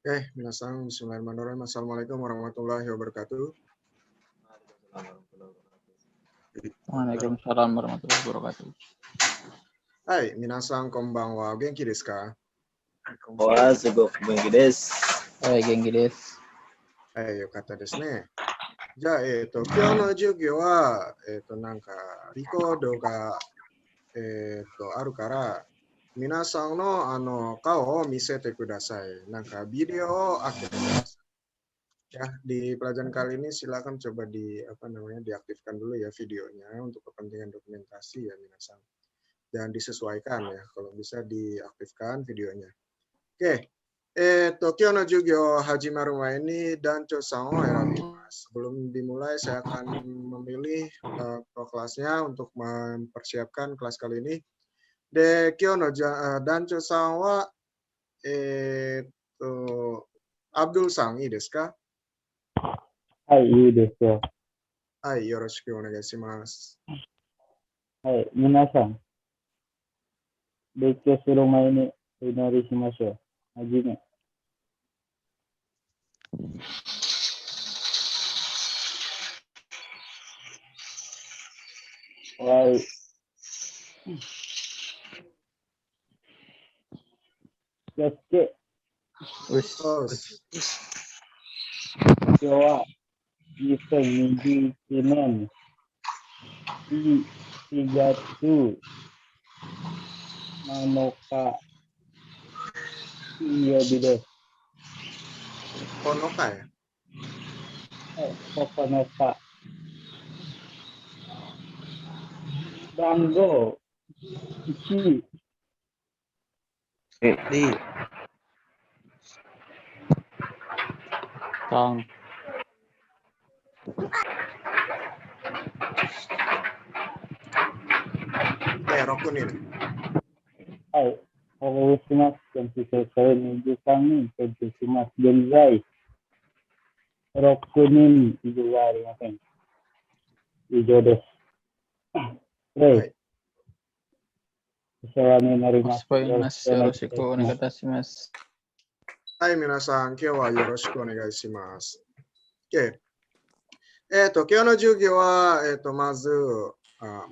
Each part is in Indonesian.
Minasan, bismillahirrahmanirrahim. Assalamualaikum warahmatullahi wabarakatuh. Waalaikumsalam warahmatullahi wabarakatuh. Hai, minasan konbanwa. Genki desu ka? Sugoku genki desu. Genki desu. Yokata desu ne. じゃあ、今日の授業は、リコードが、あるから、皆さんの、顔を見せてください。ビデオを開けてください。Ya, di pelajaran kali ini silakan coba diaktifkan dulu ya videonya untuk kepentingan dokumentasi ya minasan. Dan disesuaikan ya, kalau bisa diaktifkan videonya. Oke. 今日の授業始まる前に団長さんを選びます。Sebelum dimulai, saya akan memilih kelasnya untuk mempersiapkan kelas kali ini. で、今日の団長さんは、アブドゥルさんいいですか？はい、いいですよ。はい、よろしくお願いします。はい、皆さん、勉強する前にお祈りしましょう。はじめ。はい。気をつけ。今日は2021年4月7日金曜日です。9日や。はい、9日。番号1。Tang. Rokunin. はい、お願いします。研究生それ23人研究します。現在、6人以上はありません。以上です。はい。お世話になります。よろしくお願いいたします。はい、皆さん、今日はよろしくお願いします。今日の授業は、まず、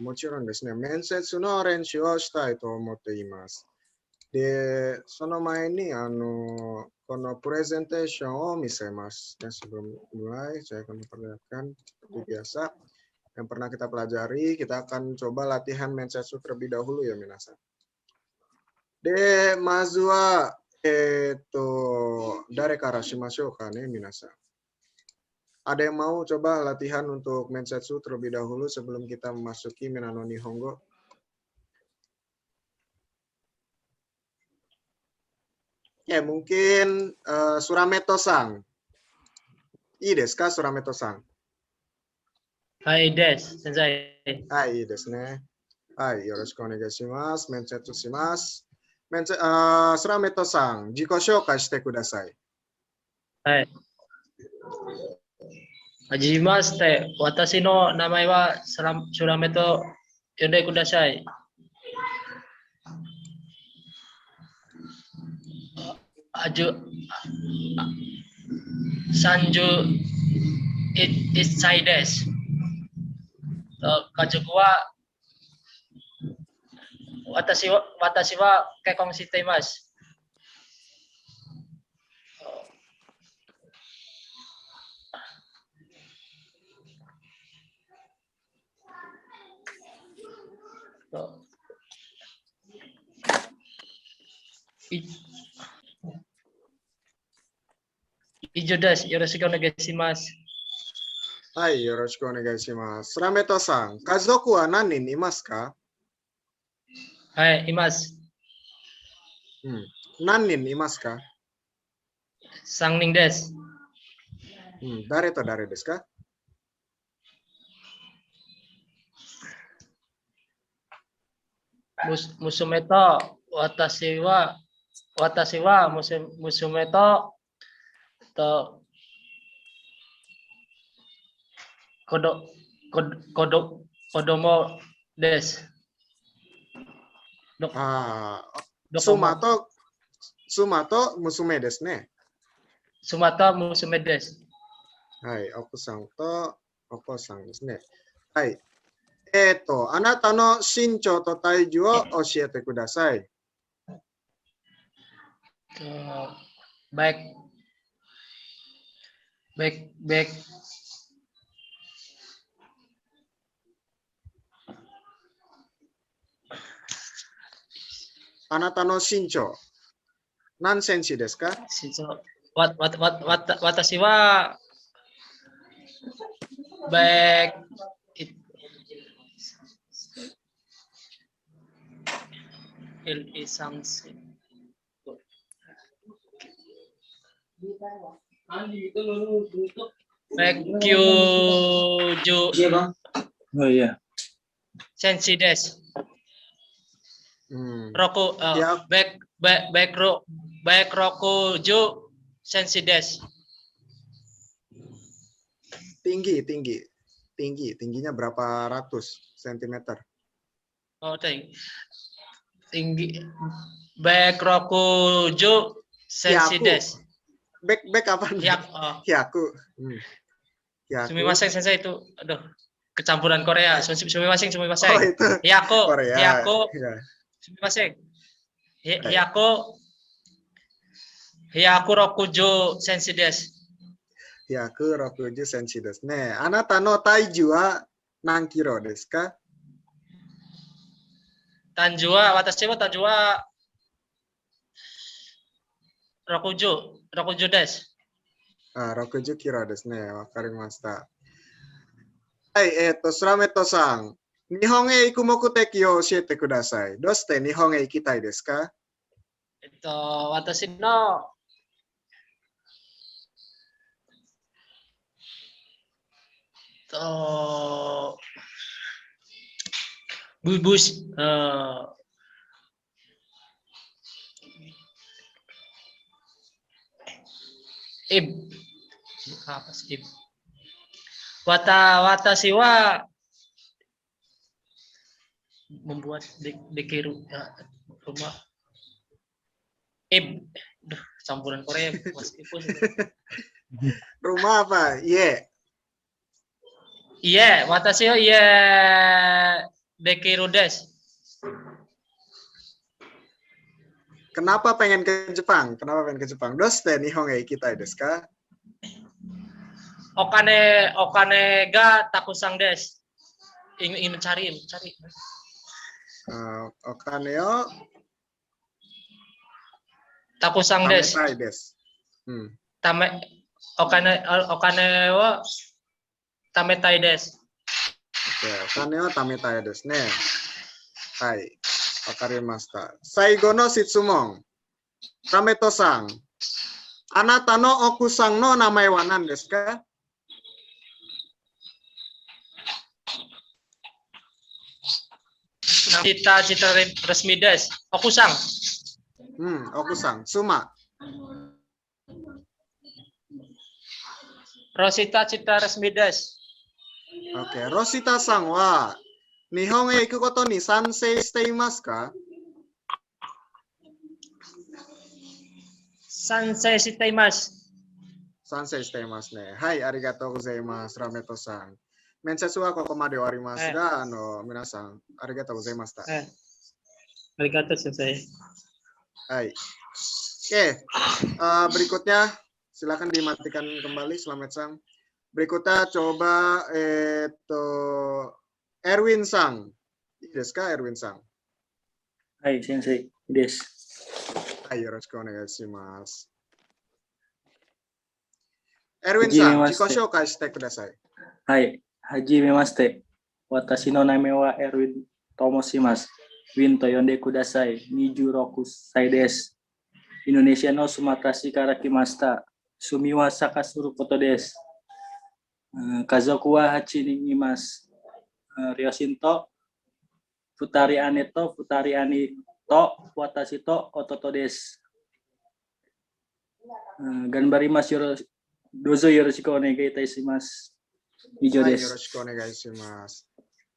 もちろんですね、面接の練習をしたいと思っています。で、その前に、このプレゼンテーションを見せます。Sebelum mulai, saya akan memperlihatkan seperti biasa. Yang pernah kita pelajari, kita akan coba latihan mensetsu terlebih dahulu ya, minasan. で、まずは、誰からしましょうかね、皆さん。Ada yang mau coba latihan untuk mensetsu terlebih dahulu sebelum kita memasuki Minano Nihongo? Ya, mungkin Surameto-san. Ii desu ka, Surameto-san? Hai desu, sensei. Hai, ii desu ne. Hai, yoroshiku onegai shimasu. Mensetsu shimasu. Surameto-san, jiko shoukai shite kudasai. Hai. Hajimashite, watashi no namae wa Surameto yonde kudasai. Sanju Itsai desu. Kajuku wa watashi wa kekkon shite imasu. Ijo desu, yoroshiku onegai shimasu. Hai, yoroshiku onegai shimasu. Surameto-san, kazoku wa nanin imasu ka? Hai, imasu. Nanin imasu ka? 3人です。誰と誰ですか？娘と私は娘と子供です。Suma to musume desu ne. Sumata musume desu. はい、奥さんとお子さんですね。はい。あなたの身長と体重を教えてください。Baik. Baik. あなたの身長、何センチですか？Watashi wa baik il isamsi. Baik kyuju Oh iya. sensi desu. うん。 Roku Ya. baik roku ju sensi desu. Tingginya berapa ratus sentimeter? Oh, tinggi. Baik roku ju sensi Hyaku. desu. Back apa nih? Hyaku. Hyaku. Sumimasen sensei itu, aduh, kecampuran Korea. Sumimasen. Oh, itu Korea. Hyaku. Ya. Sumimasen. Hyaku rokuju sensi desu. Hyaku rokuju sensi desu ne. Anata no taiju wa nan kilo desu ka? Watashi wa tanju wa rokuju desu. 60キロですね。わかりました。はい、スラメットさん。日本へ行く目的を教えてください。どうして日本へ行きたいですか？私のapa sih? Watashi wa membuat dekiru rumah. Campuran Korea meskipun. Rumah apa? Iya, watashi wa dekiru desu. Kenapa pengen ke Jepang? Doste Nihon e ikitai desu ka? Okane ga takusang desu. Ingin mencari. Okane o Takusang desu. tametai desu. Okane wa tametai desu. Oke, okane o tametai desu ne. Hai. わかりました。最後の質問。ラメトさん。あなたの奥さんの名前は何ですか？ Cita-cita resmi desu. Okusang. Okusang. Suma. Rosita cita resmi desu. Oke, Rosita さんは日本へ行くことに賛成していますか？賛成しています。賛成していますね。はい、ありがとうございます。ラメトさん。面接はここまで終わりますが、皆さん、ありがとうございました。Arigatou, sensei. Hai. Oke, berikutnya silakan dimatikan kembali, selamat sang. Berikutnya coba Erwin Sang. Desu ka, Erwin Sang? Hai, sensei. Desu. Hai, yoroshiku onegai shimasu. Erwin Sang, ziko shoukai shite kudasai. Hai, hajimemashite. Watashi no name wa Erwin Tomoshimasu. Win to yonde kudasai. 26 sai desu. Indonesia no Sumatra shi kara kimashita. Sumi wa Sakasuru koto desu. Kazoku wa 8 nin imasu. Ryoshin to Futari ane to Futari ani to watashi to ototo desu. Ganbarimasu. Dozo yoroshiku onegai itashimasu. Ijo desu. Yoroshiku onegai shimasu.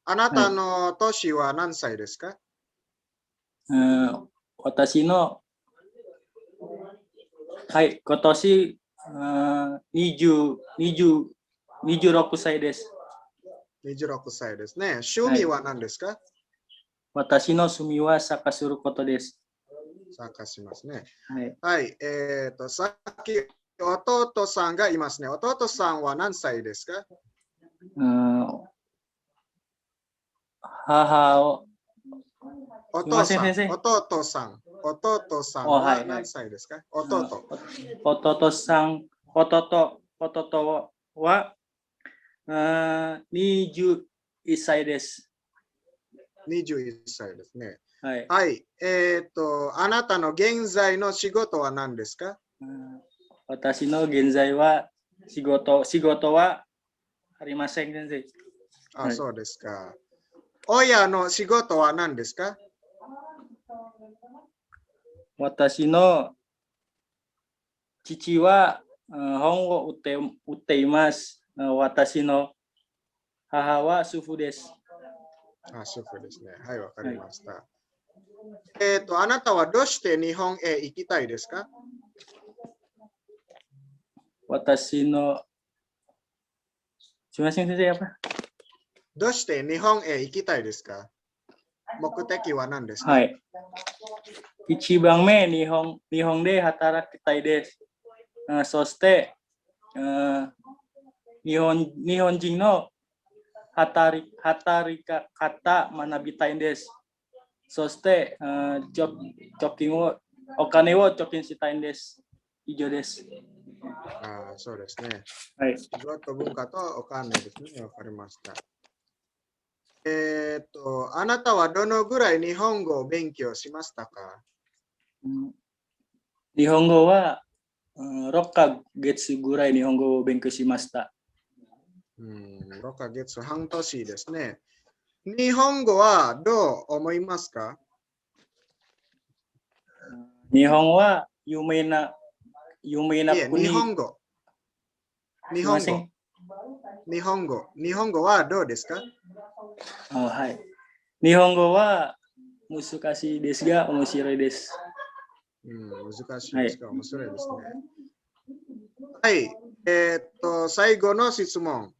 Anata no toshi wa nan sai desu ka? Watashi no kotoshi 26歳です。26歳ですね。趣味は何ですか？私の趣味はサッカーすることです。参加しますね。はい。はい。さっき弟さんがいますね。弟さんは何歳ですか？母を、すみません、先生。弟さんははい何歳ですか？弟。弟は21歳です。21歳ですね。はい。はい。あなたの現在の仕事は何ですか？私の現在は仕事はありません、先生。あ、そうですか。親の仕事は何ですか？私の父は本を売っています。私の母は主婦です。あ、主婦ですね。はい、わかりました。あなたはどうして日本へ行きたいですか？私の、すみません、先生、apa? どうして日本へ行きたいですか？目的は何ですか？はい。一番目、日本で働きたいです。そして、日本人の働き方学びたいです。そして、お金を貯金したいんです。以上です。あ、そうですね。はい。仕事、文化とお金ですね。わかりました。あなたはどのぐらい日本語を勉強しましたか？日本語は6ヶ月ぐらい日本語を勉強しました。6ヶ月、半年ですね。日本語はどう思いますか？日本は有名な日本語。日本語はどうですか？はい。日本語は難しいですが面白いです。難しいですが面白いですね。はい。最後の質問。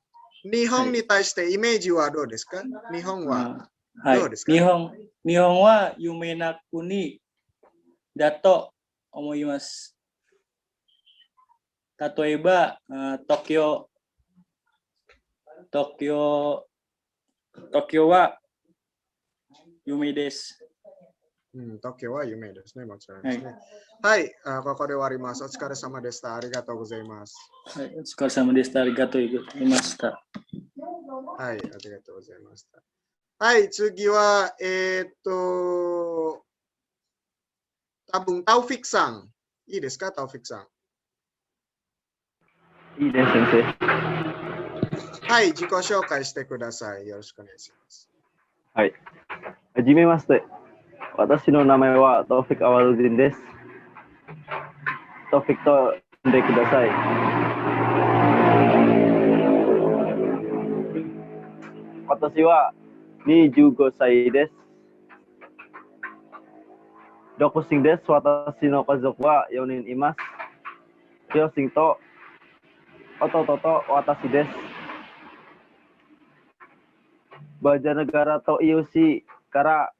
日本に対してイメージはどうですか？日本はどうですか？日本は有名な国だと思います。例えば、東京は有名です。東京は有名ですね。もちろんですね。はい、ここで終わります。お疲れ様でした。ありがとうございます。はい、お疲れ様でした。ありがとうございました。はい、ありがとうございました。はい、次は、多分タウフィックさん。いいですか、タウフィックさん。いいです、先生。はい、自己紹介してください。よろしくお願いします。はい。はじめまして。私の名前はトーフィック・アワルディンです。トーフィックと呼んでください。私は25歳です。独身です。私の家族は4人います。両親と弟と私です。バジャナガラとIUCから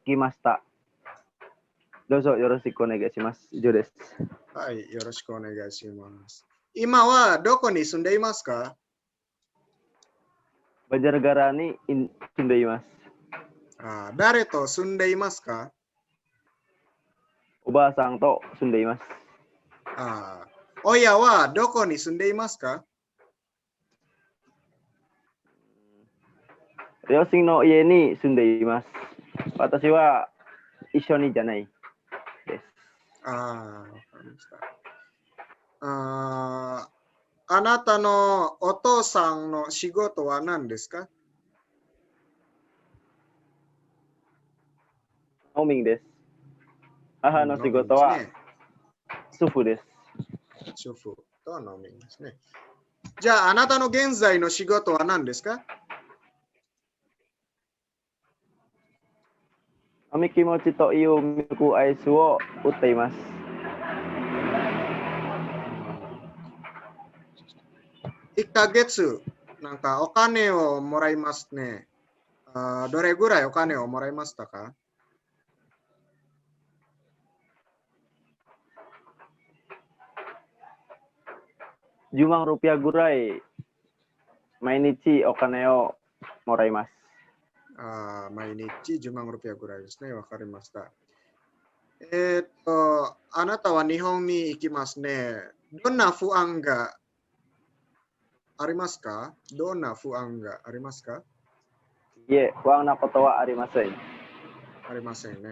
来ました。どうぞよろしくお願いします。以上です。はい、よろしくお願いします。今はどこに住んでいますか？バジャナガラに住んでいます。誰と住んでいますか？おばあさんと住んでいます。親はどこに住んでいますか？両親の家に住んでいます。私は一緒にじゃないです。わかりました。あなたのお父さんの仕事は何ですか？農民です。母の仕事は主婦です。主婦と農民ですね。じゃあ、あなたの現在の仕事は何ですか？並木餅というミルクアイスを売っています。1ヶ月、なんかお金をもらいますね。どれぐらいお金をもらいましたか？10万rupiah gurai. Mainichi okaneo moraimasu. 毎日10万ルピアぐらいですね。わかりました。あなたは日本に行きますね。どんな不安がありますか？どんな不安がありますか？ Ye, wang na koto wa arimasen. ありませんね。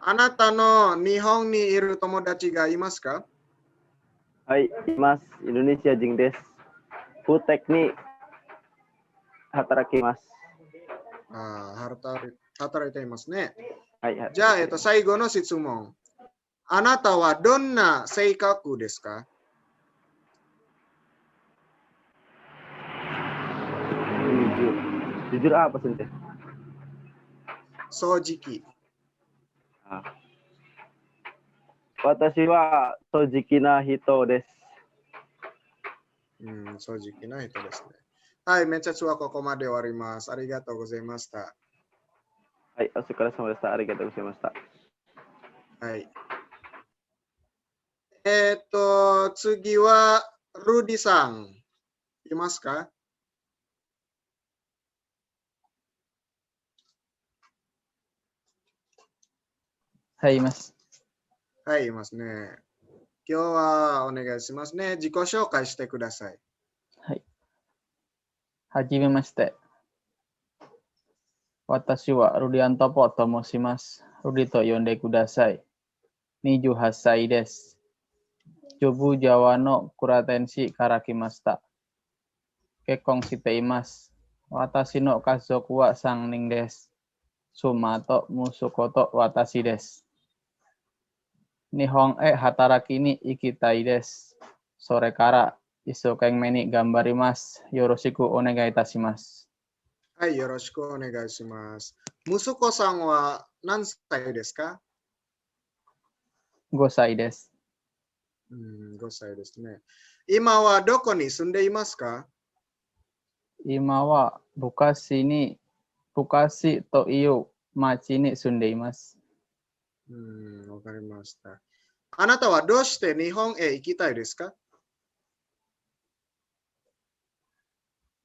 あなたの日本にいる友達がいますか？ Hai, Mas, Indonesia jing desu. Futek ni hatarakimasu. 働いていますね。はいはい。じゃあ、最後の質問。あなたはどんな性格ですか？ Jujur. Jujur apa sih? 正直。Watashi wa sojiki na hito desu. 正直な人ですね。はい、めっちゃつはここまで終わります。ありがとうございました。はい、お疲れ様でした。ありがとうございました。はい。次は、ルディさん。いますか？はい、います。はい、いますね。今日はお願いしますね。自己紹介してください。はい。はじめまして。私はルリアントポと申します。ルリと呼んでください。28歳です。Jobu Jawa no kuratenshi karakimashita. 結婚しています。私の家族は3人です。妻と息子と私です。日本へ働きに行きたいです。それから一生懸命に頑張ります。よろしくお願いいたします。はい、よろしくお願いします。息子さんは何歳ですか5歳です。5歳ですね。今はどこに住んでいますか？今はブカシという町に住んでいます。わかりました。あなたはどうして日本へ行きたいですか？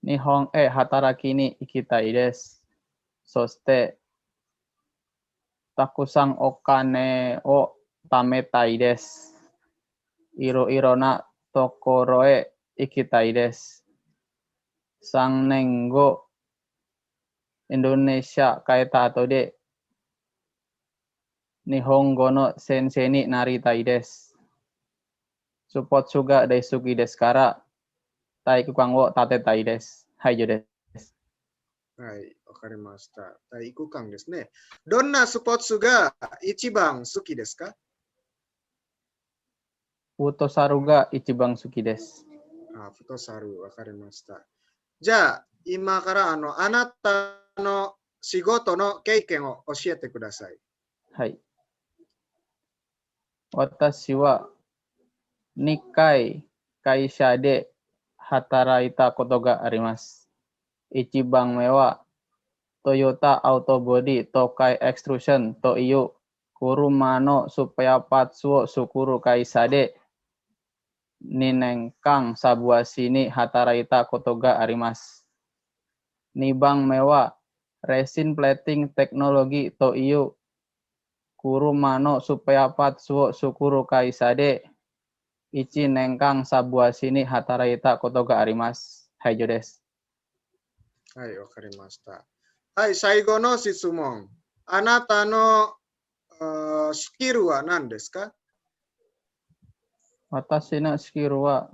日本へ働きに行きたいです。そして、たくさんお金を貯めたいです。いろいろなところへ行きたいです。3年後、インドネシア帰った後で、日本語の先生になりたいです。Support juga daisuki desu kara, taikukan wo tatetai desu. はい、以上です。はい、わかりました。体育館ですね。どんなスポーツが一番好きですか？フットサルが一番好きです。フットサル、わかりました。じゃあ、今からあなたの仕事の経験を教えてください。はい。私は2回会社で働いたことがあります。一番目はトヨタアウトボディ東海エクストルーションという車のスペアパーツを作る会社で2年間サブワシに働いたことがあります。2番目はレシンプレーティングテクノロジーという車のスペアパーツを作る会社で1年間サブワシに働いたことがあります。はい、以上です。はい、わかりました。はい、最後の質問。あなたのスキルは何ですか？私のスキルは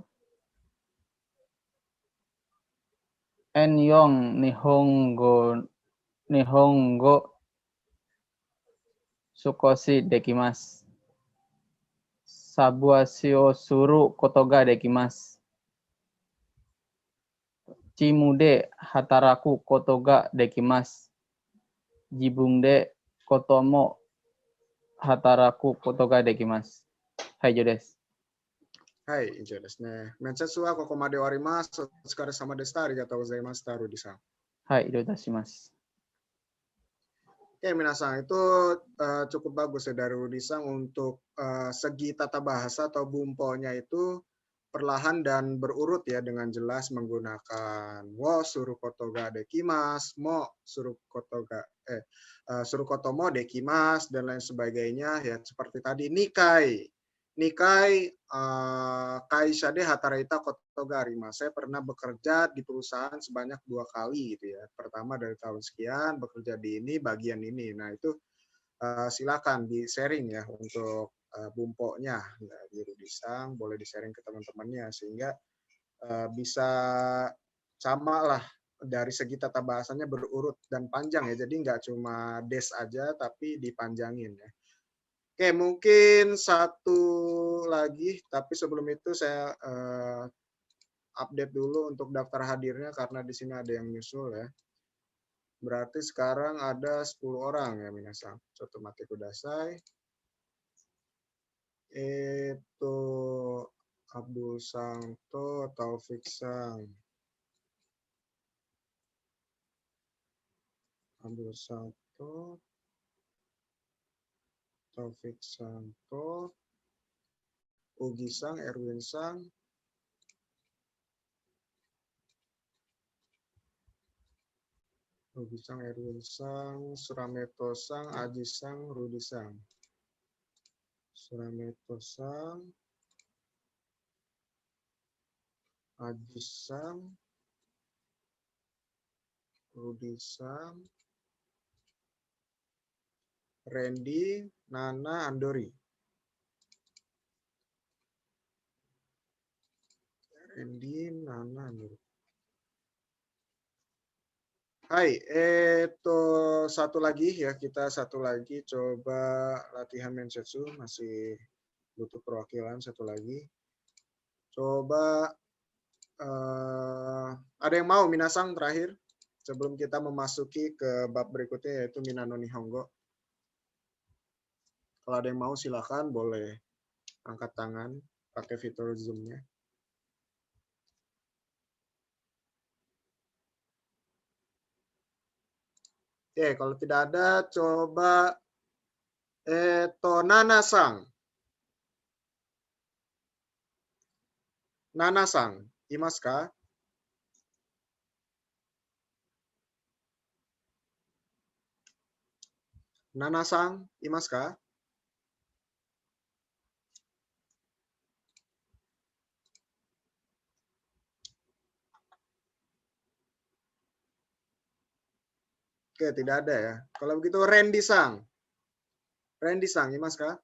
N4 日本語少しできます。サブワシをすることができます。チームで働くことができます。自分でことも働くことができます。はい、以上です。はい、以上ですね。面接はここまで終わります。お疲れ様でした。ありがとうございました、ルディさん。はい、どういたします。Oke, minasan itu cukup bagus ya dari Rudi Sang untuk segi tata bahasa atau bumponya itu perlahan dan berurut ya dengan jelas menggunakan wo suruh kotoga dekimas, mo suruh kotoga suruh kotomo dekimas dan lain sebagainya ya seperti tadi nikai. Nikai kaisha de hataraita kotoga arimasu. Saya pernah bekerja di perusahaan sebanyak 2 kali gitu ya. Pertama dari tahun sekian bekerja di ini bagian ini. Nah, itu silakan di sharing ya untuk bumponya di Rudisang, boleh di sharing ke teman-temannya sehingga bisa sama lah dari segi tata bahasanya berurut dan panjang ya. Jadi nggak cuma des aja tapi dipanjangin ya. Oke, mungkin satu lagi, tapi sebelum itu saya update dulu untuk daftar hadirnya karena di sini ada yang nyusul ya. Berarti sekarang ada 10 orang ya minasan. Coto mate kudasai. Itu Abdul Santo, Taufik Sang. Abdul Santo, Taufik Santo, Ugi Sang, Erwin Sang, Ugi Sang, Erwin Sang, Surameto Sang, Aji Sang, Rudi Sang. Surameto Sang, Aji Sang, Rudi Sang, Randy, Nana, Andori. Randy, Nana, Andori. Hai, itu satu lagi ya, kita satu lagi coba latihan mensetsu, masih butuh perwakilan satu lagi. Coba ada yang mau minasang terakhir sebelum kita memasuki ke bab berikutnya yaitu Minano Nihongo. Kalau ada yang mau silakan boleh angkat tangan pakai fitur Zoom-nya. Oke, kalau tidak ada coba Nana-sang. Nana-sang, imasu ka? Nana-sang, imasu ka? Oke, tidak ada ya. Kalau begitu Randy-sang. Randy-sang, imasu ka?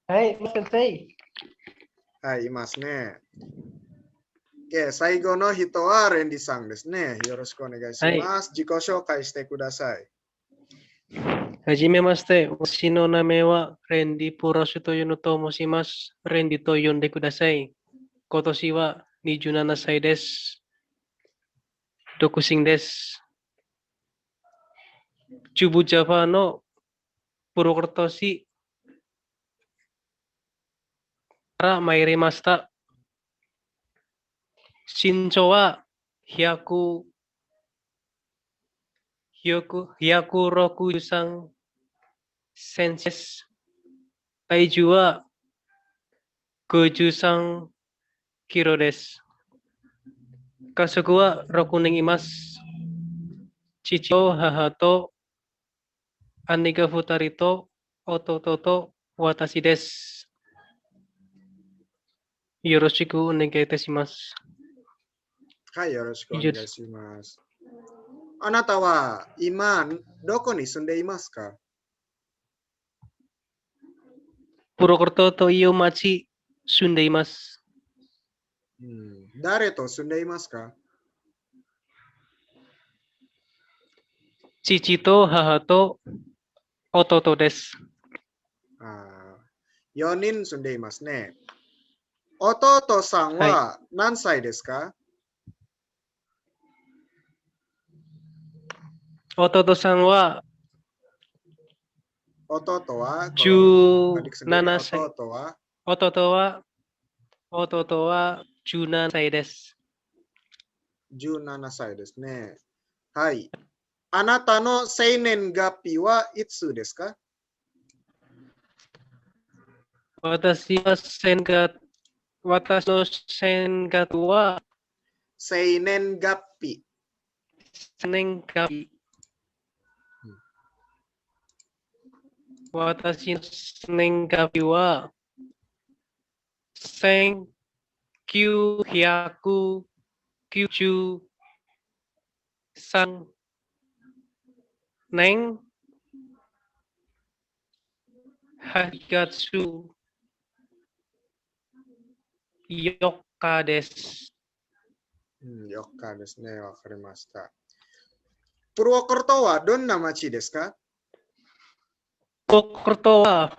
Hai, Mas Sensei. Hai, imasu ne. Oke, saigo no hito wa Randy-sang desu ne. Yoroshiku onegaishimasu. Jiko shoukai shite kudasai. Hajimemashite. Watashi no name wa Randy Purosu toyo to moshimasu. Randy to yonde kudasai. Kotoshi wa 27 sai desu. Dokushin desu. Chubu Java no Purwokerto shi kara mairimashita. Shinchou wa 163 cm desu. Kaiju wa 53 kilo desu. Kasuku wa 6 nin imasu. Chichi to haha to ani ga 2 to ototo to watashi desu. Yoroshiku onegai itashimasu. Hai, yoroshiku Ijutsu. onegaishimasu. Anata wa ima doko ni sunde imasu ka? Purwokerto to Iyomachi sundeimasu. Dare to sunde imasu ka? Chichi to haha to ototo desu. 4人住んでいますね。弟さんは何歳ですか？弟さんは Ototo wa Ju kalau adik sendiri nanasai. ototo wa Ototo wa junanasai desu. ju nanasai desu ne. Hai. Anata no seinen gappi wa itsu desu ka? Watashi no sengatu wa Seinen gappi. senenggapi. Watashi no senenggapi wa senkyu sang neng Haigatsu Yoka desu. Yoka desu ne, wakarimashita. Purwokerto wa donna machi desu ka? Purwokerto wa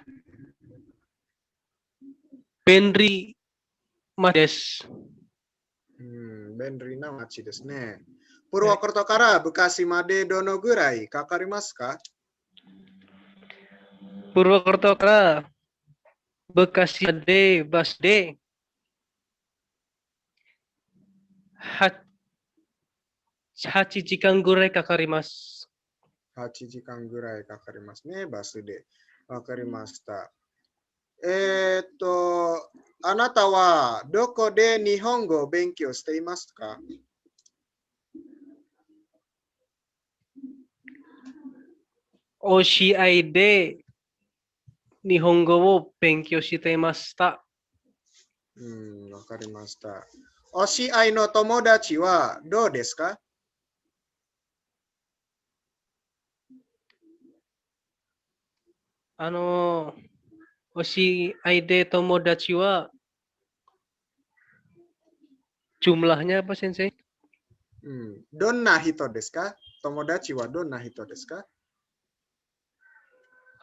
Benri desu. Benri na machi desu ne. Purwokerto kara Bekasi made dono gurai kakarimasu ka? Purwokerto kara Bekasi de Basde 8時間ぐらいかかります。8時間ぐらいかかりますね、バスで。わかりました。あなたはどこで日本語を勉強していますか？教えで日本語を勉強していました。わかりました。おしあいの友達はどうですか？おしあいで友達は jumlahnya apa sensei? Donna hito desu ka? Tomodachi wa donna hito desu ka?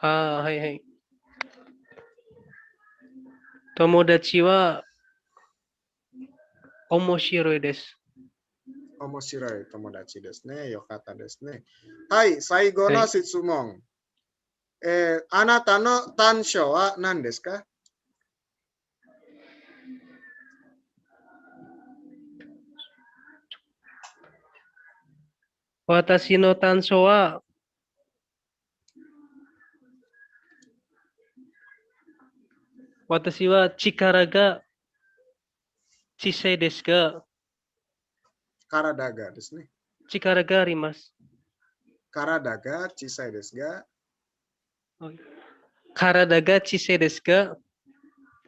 Hai hai. Tomodachi wa omoshiroi desu. Omoshiroi tomodachi desu ne. Yokata desu ne. Hai, saigo no shitsumon. あなたの短所は何ですか？私の短所は私は力が小さいですが、体がですね。力があります。体が小さいですが、体が小さいですが、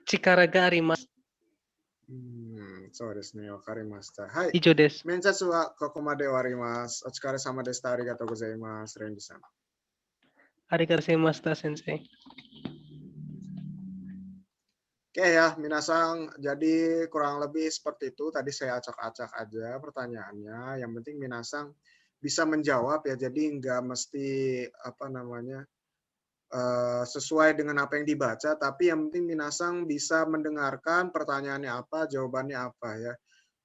力があります。そうですね、わかりました。はい。以上です。面接はここまで終わります。お疲れ様でした。ありがとうございます。レンジさん。ありがとうございました、先生。Oke ya, minasang. Jadi kurang lebih seperti itu. Tadi saya acak-acak aja pertanyaannya. Yang penting minasang bisa menjawab ya. Jadi nggak mesti sesuai dengan apa yang dibaca. Tapi yang penting minasang bisa mendengarkan pertanyaannya apa, jawabannya apa ya.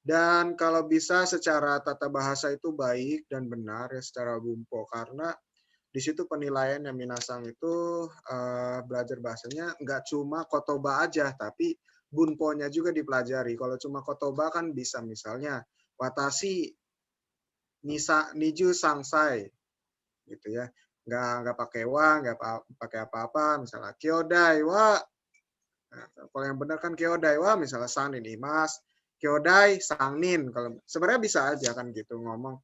Dan kalau bisa secara tata bahasa itu baik dan benar ya, secara bumpo. Karena di situ penilaiannya minasang itu belajar bahasanya nggak cuma kotoba aja, tapi bunponya juga dipelajari. Kalau cuma kotoba kan bisa misalnya watashi niju sangsai gitu ya, nggak pakai wa, nggak pakai apa-apa. Misalnya kyodai wa, kalau yang benar kan kyodai wa, misalnya sanin imas, kyodai sangnin. Kalau sebenarnya bisa aja kan gitu ngomong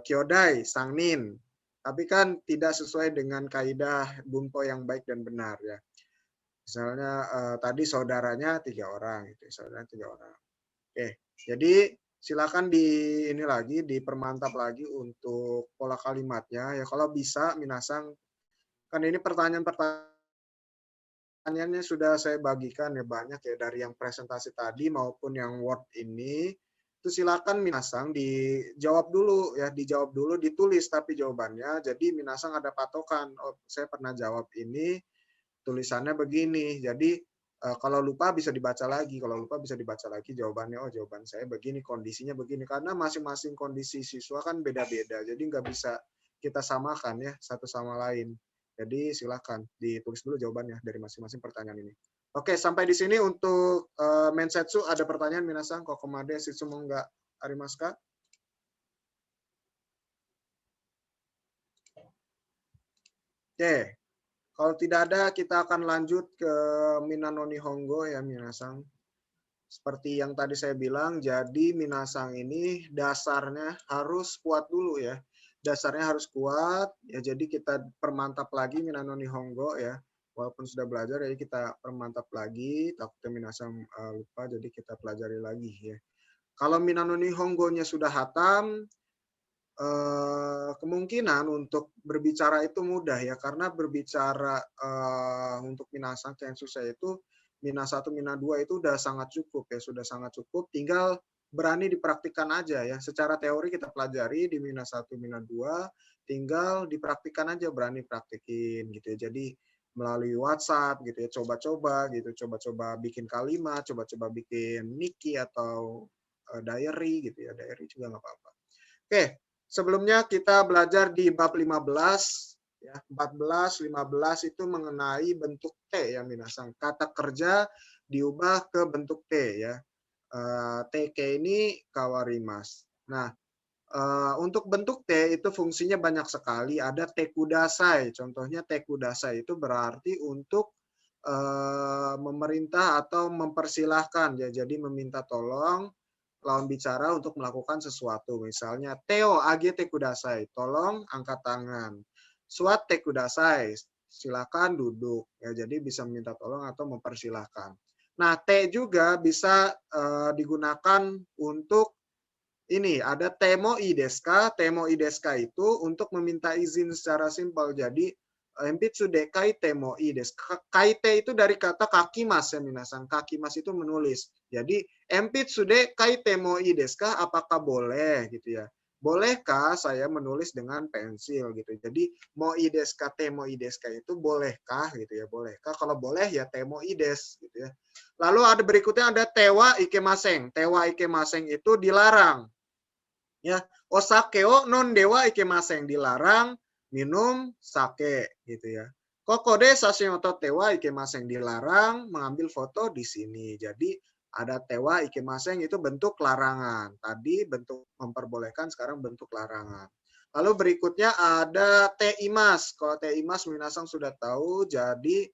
kyodai sangnin. Tapi kan tidak sesuai dengan kaidah bunpo yang baik dan benar ya. Misalnya tadi saudaranya 3 orang, gitu. Saudaranya 3 orang. Oke, jadi silakan dipermantap lagi untuk pola kalimatnya ya. Kalau bisa, minasang kan ini pertanyaannya sudah saya bagikan ya banyak ya dari yang presentasi tadi maupun yang Word ini. Itu silakan minasang dijawab dulu ya, ditulis tapi jawabannya. Jadi minasang ada patokan. Oh, saya pernah jawab ini, tulisannya begini. Jadi kalau lupa bisa dibaca lagi. Kalau lupa bisa dibaca lagi jawabannya. Oh, jawaban saya begini, kondisinya begini. Karena masing-masing kondisi siswa kan beda-beda. Jadi nggak bisa kita samakan ya satu sama lain. Jadi silakan ditulis dulu jawabannya dari masing-masing pertanyaan ini. Oke, sampai di sini untuk Mensetsu. Ada pertanyaan minasan? Kokomade Shitsumo ga arimasu ka? Oke, kalau tidak ada kita akan lanjut ke Minano Nihongo ya minasan. Seperti yang tadi saya bilang, jadi minasang ini dasarnya harus kuat dulu ya. Dasarnya harus kuat, ya jadi kita permantap lagi Minano Nihongo ya. Walaupun sudah belajar, jadi kita permantap lagi. Takutnya minasang lupa, jadi kita pelajari lagi ya. Kalau Minano Nihongo-nya sudah hatam, kemungkinan untuk berbicara itu mudah ya. Karena berbicara untuk minasang yang susah itu, Mina 1, Mina 2 itu udah sangat cukup ya, sudah sangat cukup. Tinggal berani dipraktikkan aja ya. Secara teori kita pelajari di Mina 1, Mina 2, tinggal dipraktikkan aja, berani praktikin gitu ya. Jadi melalui WhatsApp gitu ya, coba-coba gitu, coba-coba bikin kalimat, coba-coba bikin niki atau diary gitu ya, diary juga nggak apa-apa. Oke, sebelumnya kita belajar di bab 15. Ya, 14, 15 itu mengenai bentuk T ya minasang. Kata kerja diubah ke bentuk T ya. TK ini kawarimas. Nah, untuk bentuk T itu fungsinya banyak sekali. Ada tekudasai. Contohnya tekudasai itu berarti untuk memerintah atau mempersilahkan ya. Jadi meminta tolong lawan bicara untuk melakukan sesuatu. Misalnya, Teo agete kudasai, tolong angkat tangan. Suate kudasai, silakan duduk. Ya, jadi bisa meminta tolong atau mempersilahkan. Nah, T juga bisa digunakan untuk ini, ada temo ideska. Temo ideska itu untuk meminta izin secara simpel. Jadi, Empitsu de kaite mo desu. Kaite itu dari kata kakimas ya minasan. Kakimas itu menulis. Jadi empitsu de kaite mo desu ka? Apakah boleh gitu ya. Bolehkah saya menulis dengan pensil gitu. Jadi mo desu ka temo desu ka itu bolehkah gitu ya. Bolehkah? Kalau boleh ya temo des gitu ya. Lalu ada berikutnya ada tewa ikemaseng. Tewa ikemaseng itu dilarang. Ya, osakeo non dewa ikemaseng, dilarang minum sake gitu ya. Kokode sashin oto tewa ikemaseng, dilarang mengambil foto di sini. Jadi ada tewa ikemaseng itu bentuk larangan. Tadi bentuk memperbolehkan, sekarang bentuk larangan. Lalu berikutnya ada teimas. Kalau teimas minasang sudah tahu, jadi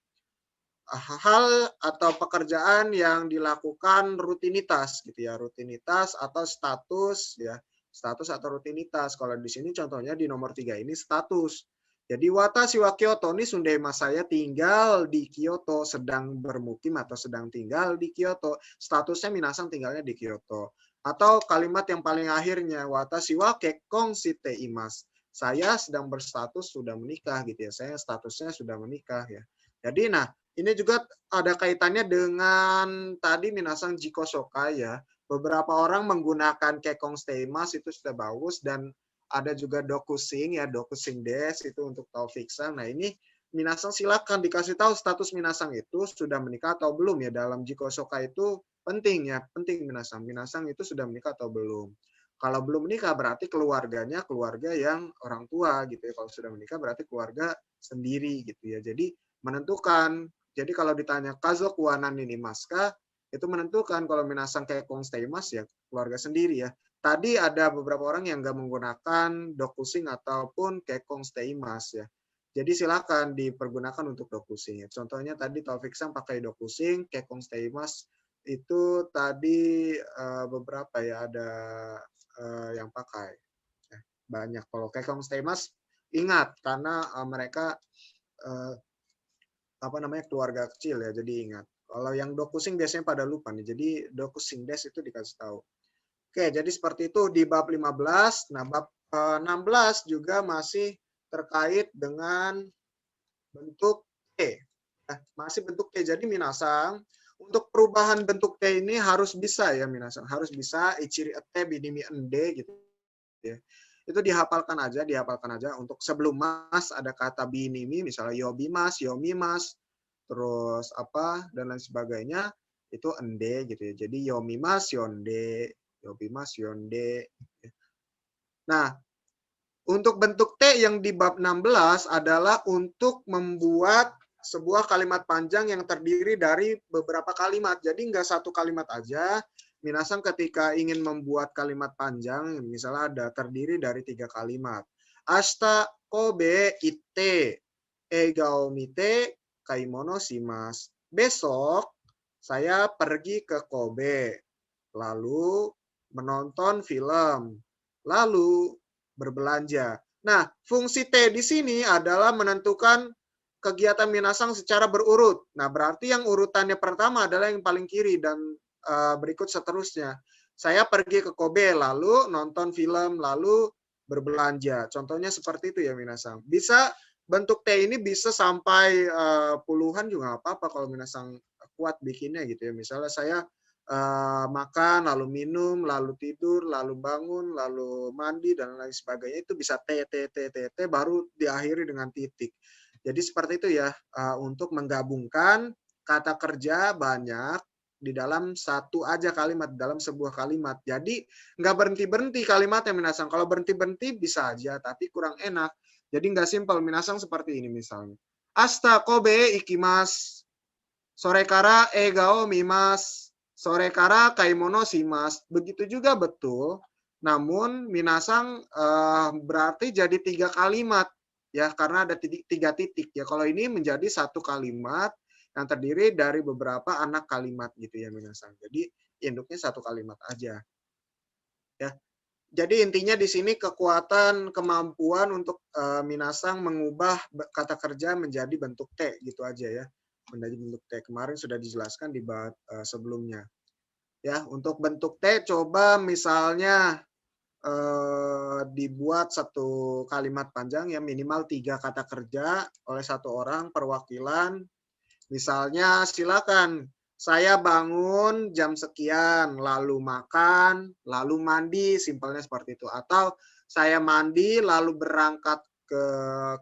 hal atau pekerjaan yang dilakukan rutinitas gitu ya, rutinitas atau status ya. Status atau rutinitas. Kalau di sini contohnya di nomor 3 ini status. Jadi watashi wa Kyoto ni sundeimasu, saya tinggal di Kyoto, sedang bermukim atau sedang tinggal di Kyoto. Statusnya minasang tinggalnya di Kyoto. Atau kalimat yang paling akhirnya watashi wa kekkon shite imasu. Saya sedang berstatus sudah menikah gitu ya. Saya statusnya sudah menikah ya. Jadi nah, ini juga ada kaitannya dengan tadi minasang jiko shokai ya. Beberapa orang menggunakan kekong steimas itu sudah bagus, dan ada juga dokusing ya, dokusing des itu untuk taufiksan. Nah ini minasang silakan dikasih tahu status minasang itu sudah menikah atau belum ya. Dalam jiko shokai itu penting ya, penting minasang. Minasang itu sudah menikah atau belum. Kalau belum menikah berarti keluarganya keluarga yang orang tua gitu ya. Kalau sudah menikah berarti keluarga sendiri gitu ya. Jadi menentukan. Jadi kalau ditanya kazo kuanan ini maska, itu menentukan. Kalau minasang kayak kongsteimas ya keluarga sendiri ya. Tadi ada beberapa orang yang nggak menggunakan dokusing ataupun kayak kongsteimas ya. Jadi silakan dipergunakan untuk dokusing. Contohnya tadi Taufik Sang pakai dokusing, kayak kongsteimas itu tadi beberapa ya, ada yang pakai. Banyak. Kalau kayak kongsteimas ingat karena mereka keluarga kecil ya, jadi ingat. Kalau yang dokusing biasanya pada lupa nih, jadi dokusing des itu dikasih tahu. Oke, jadi seperti itu di bab 15. Nah, bab 16 juga masih terkait dengan bentuk T. Masih bentuk T. Jadi minasang, untuk perubahan bentuk T ini harus bisa ya minasang, harus bisa ichiri ete binimi ende gitu ya. Itu dihafalkan aja untuk sebelum mas ada kata binimi, misalnya yobimas, yomimas, terus apa dan lain sebagainya, itu ende gitu ya. Jadi yomimas, yonde, yobimas, yonde. Nah, Untuk bentuk T yang di bab 16 adalah untuk membuat sebuah kalimat panjang yang terdiri dari beberapa kalimat. Jadi nggak satu kalimat aja. Minasang ketika ingin membuat kalimat panjang, misalnya ada terdiri dari 3 kalimat. Ashita kobe ite egao mite kaimono shimasu. Besok saya pergi ke Kobe, lalu menonton film, lalu berbelanja. Nah, fungsi T di sini adalah menentukan kegiatan minasang secara berurut. Nah, berarti yang urutannya pertama adalah yang paling kiri dan berikut seterusnya. Saya pergi ke Kobe, lalu nonton film, lalu berbelanja. Contohnya seperti itu ya minasang. Bisa bentuk T ini bisa sampai puluhan juga nggak apa-apa kalau minasang kuat bikinnya gitu ya. Misalnya saya makan, lalu minum, lalu tidur, lalu bangun, lalu mandi, dan lain sebagainya. Itu bisa T, baru diakhiri dengan titik. Jadi seperti itu ya, untuk menggabungkan kata kerja banyak di dalam satu aja kalimat, dalam sebuah kalimat. Jadi nggak berhenti-berhenti kalimatnya minasang. Kalau berhenti-berhenti bisa aja, tapi kurang enak. Jadi nggak simpel minasang seperti ini misalnya. Asta kobe ikimas. Sore kara egao mimas. Sore kara kaimono shimasu. Begitu juga betul. Namun minasang berarti jadi 3 kalimat ya, karena ada 3 titik ya. Kalau ini menjadi 1 kalimat yang terdiri dari beberapa anak kalimat gitu ya minasang. Jadi induknya 1 kalimat aja. Ya. Jadi intinya di sini kekuatan kemampuan untuk minasang mengubah kata kerja menjadi bentuk T gitu aja ya. Menjadi bentuk T. Kemarin sudah dijelaskan di bab sebelumnya. Ya, untuk bentuk T coba misalnya dibuat satu kalimat panjang ya, minimal 3 kata kerja oleh 1 orang perwakilan. Misalnya silakan, saya bangun jam sekian, lalu makan, lalu mandi, simpelnya seperti itu. Atau saya mandi, lalu berangkat ke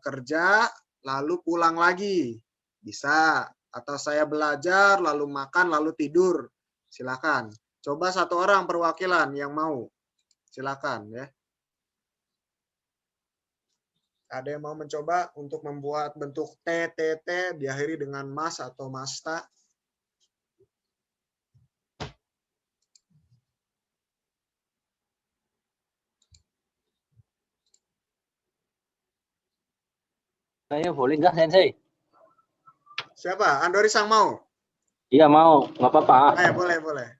kerja, lalu pulang lagi. Bisa. Atau saya belajar, lalu makan, lalu tidur. Silakan. Coba 1 orang perwakilan yang mau. Silakan ya. Ada yang mau mencoba untuk membuat bentuk T diakhiri dengan mas atau masta? Saya boleh nggak, Sensei? Siapa? Andori Sang mau? Iya mau, nggak apa-apa. Boleh.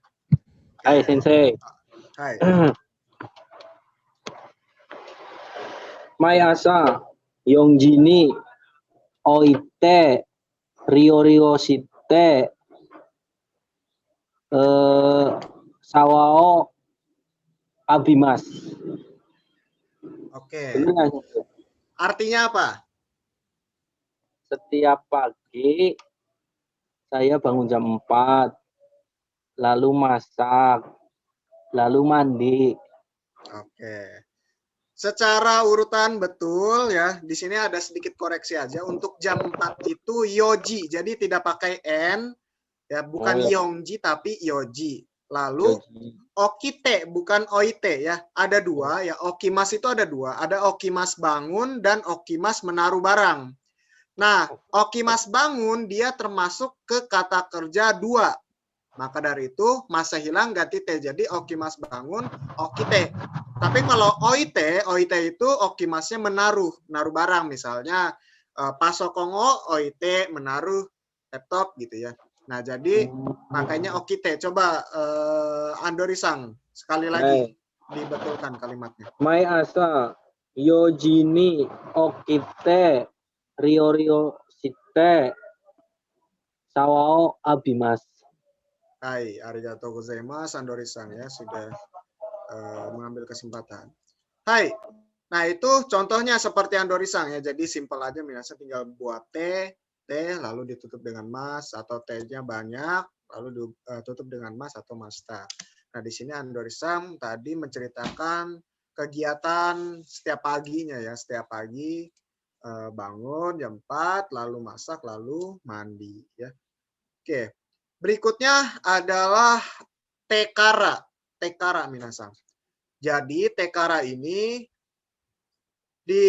Hai Sensei. Hai. Mayasa, Yongjini, Oite, Rio Shite, Sawao, Abimas. Oke. Benar nggak, Sensei? Artinya apa? Setiap pagi saya bangun jam 4, lalu masak, lalu mandi. Oke. Secara urutan betul ya. Di sini ada sedikit koreksi aja. Untuk jam 4 itu yoji. Jadi tidak pakai n ya, bukan yongji tapi yoji. Lalu okite bukan oite ya. Ada 2 ya. Okimas itu ada 2. Ada okimas bangun dan okimas menaruh barang. Nah, okimas bangun dia termasuk ke kata kerja 2. Maka dari itu masa hilang ganti T. Jadi okimas bangun, okite. Tapi kalau oite itu okimasnya menaruh barang. Misalnya pasokongo oite menaruh laptop gitu ya. Nah, jadi makanya okite. Coba Andori Sang sekali lagi dibetulkan kalimatnya. Mai asa, Yojini, Okite, Rio Shite, Sawao, Abimas. Hai, arigatou gozaimasu Andori Sang ya sudah mengambil kesempatan. Hai. Nah, itu contohnya seperti Andori Sang ya. Jadi simpel aja, minasa tinggal buat T lalu ditutup dengan mas atau T-nya banyak lalu ditutup dengan mas atau masta. Nah, di sini Andori Sang tadi menceritakan kegiatan setiap paginya ya. Setiap pagi bangun jam 4 lalu masak lalu mandi ya. Oke. Berikutnya adalah tekara. Tekara minasang. Jadi tekara ini di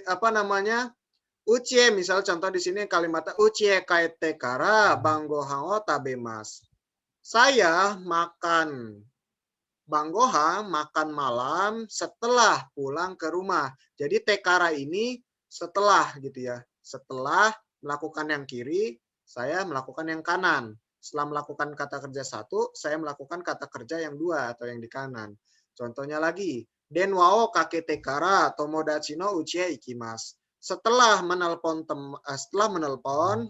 apa namanya? Ucie, misal contoh di sini kalimatnya ucie kaete kara banggohan o tabemas. Saya makan banggohan, makan malam setelah pulang ke rumah. Jadi tekara ini setelah gitu ya. Setelah melakukan yang kiri, saya melakukan yang kanan. Setelah melakukan kata kerja satu, saya melakukan kata kerja yang dua atau yang di kanan. Contohnya lagi, den wao kake tekara tomodachi no uchihe ikimasu. Setelah menelpon,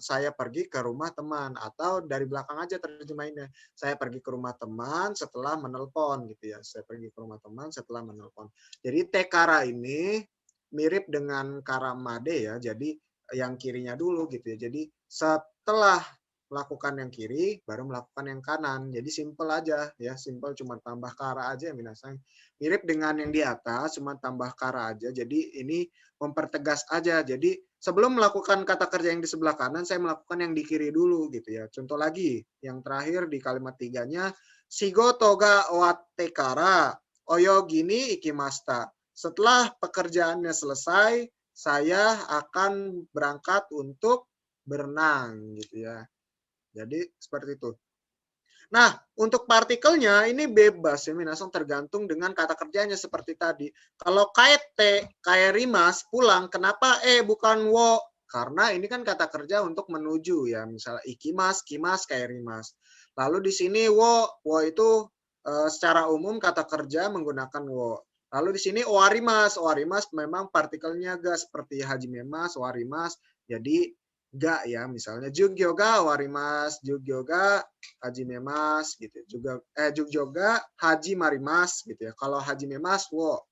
saya pergi ke rumah teman, atau dari belakang aja terjemahinnya. Saya pergi ke rumah teman setelah menelpon gitu ya. Saya pergi ke rumah teman setelah menelpon. Jadi tekara ini mirip dengan karamade ya. Jadi yang kirinya dulu gitu ya. Jadi setelah melakukan yang kiri baru melakukan yang kanan. Jadi simple aja ya, simple cuma tambah kara aja ya minasang. Mirip dengan yang di atas cuma tambah kara aja. Jadi ini mempertegas aja. Jadi sebelum melakukan kata kerja yang di sebelah kanan, saya melakukan yang di kiri dulu gitu ya. Contoh lagi, yang terakhir di kalimat tiganya, shigoto ga owatte kara oyo gini ikimashita. Setelah pekerjaannya selesai, saya akan berangkat untuk berenang gitu ya. Jadi seperti itu. Nah, untuk partikelnya ini bebas ya, minasang tergantung dengan kata kerjanya seperti tadi. Kalau kaete, kaerimas, pulang, kenapa bukan wo? Karena ini kan kata kerja untuk menuju ya, misalnya ikimas, kimas, kaerimas. Lalu di sini wo itu secara umum kata kerja menggunakan wo. Lalu di sini oarimas, oarimas memang partikelnya ga seperti hajimemas, oarimas. Jadi ga ya, misalnya jugyoga warimas, jugyoga hajimemas gitu. Jugyoga haji marimas gitu ya. Kalau hajimemas wo.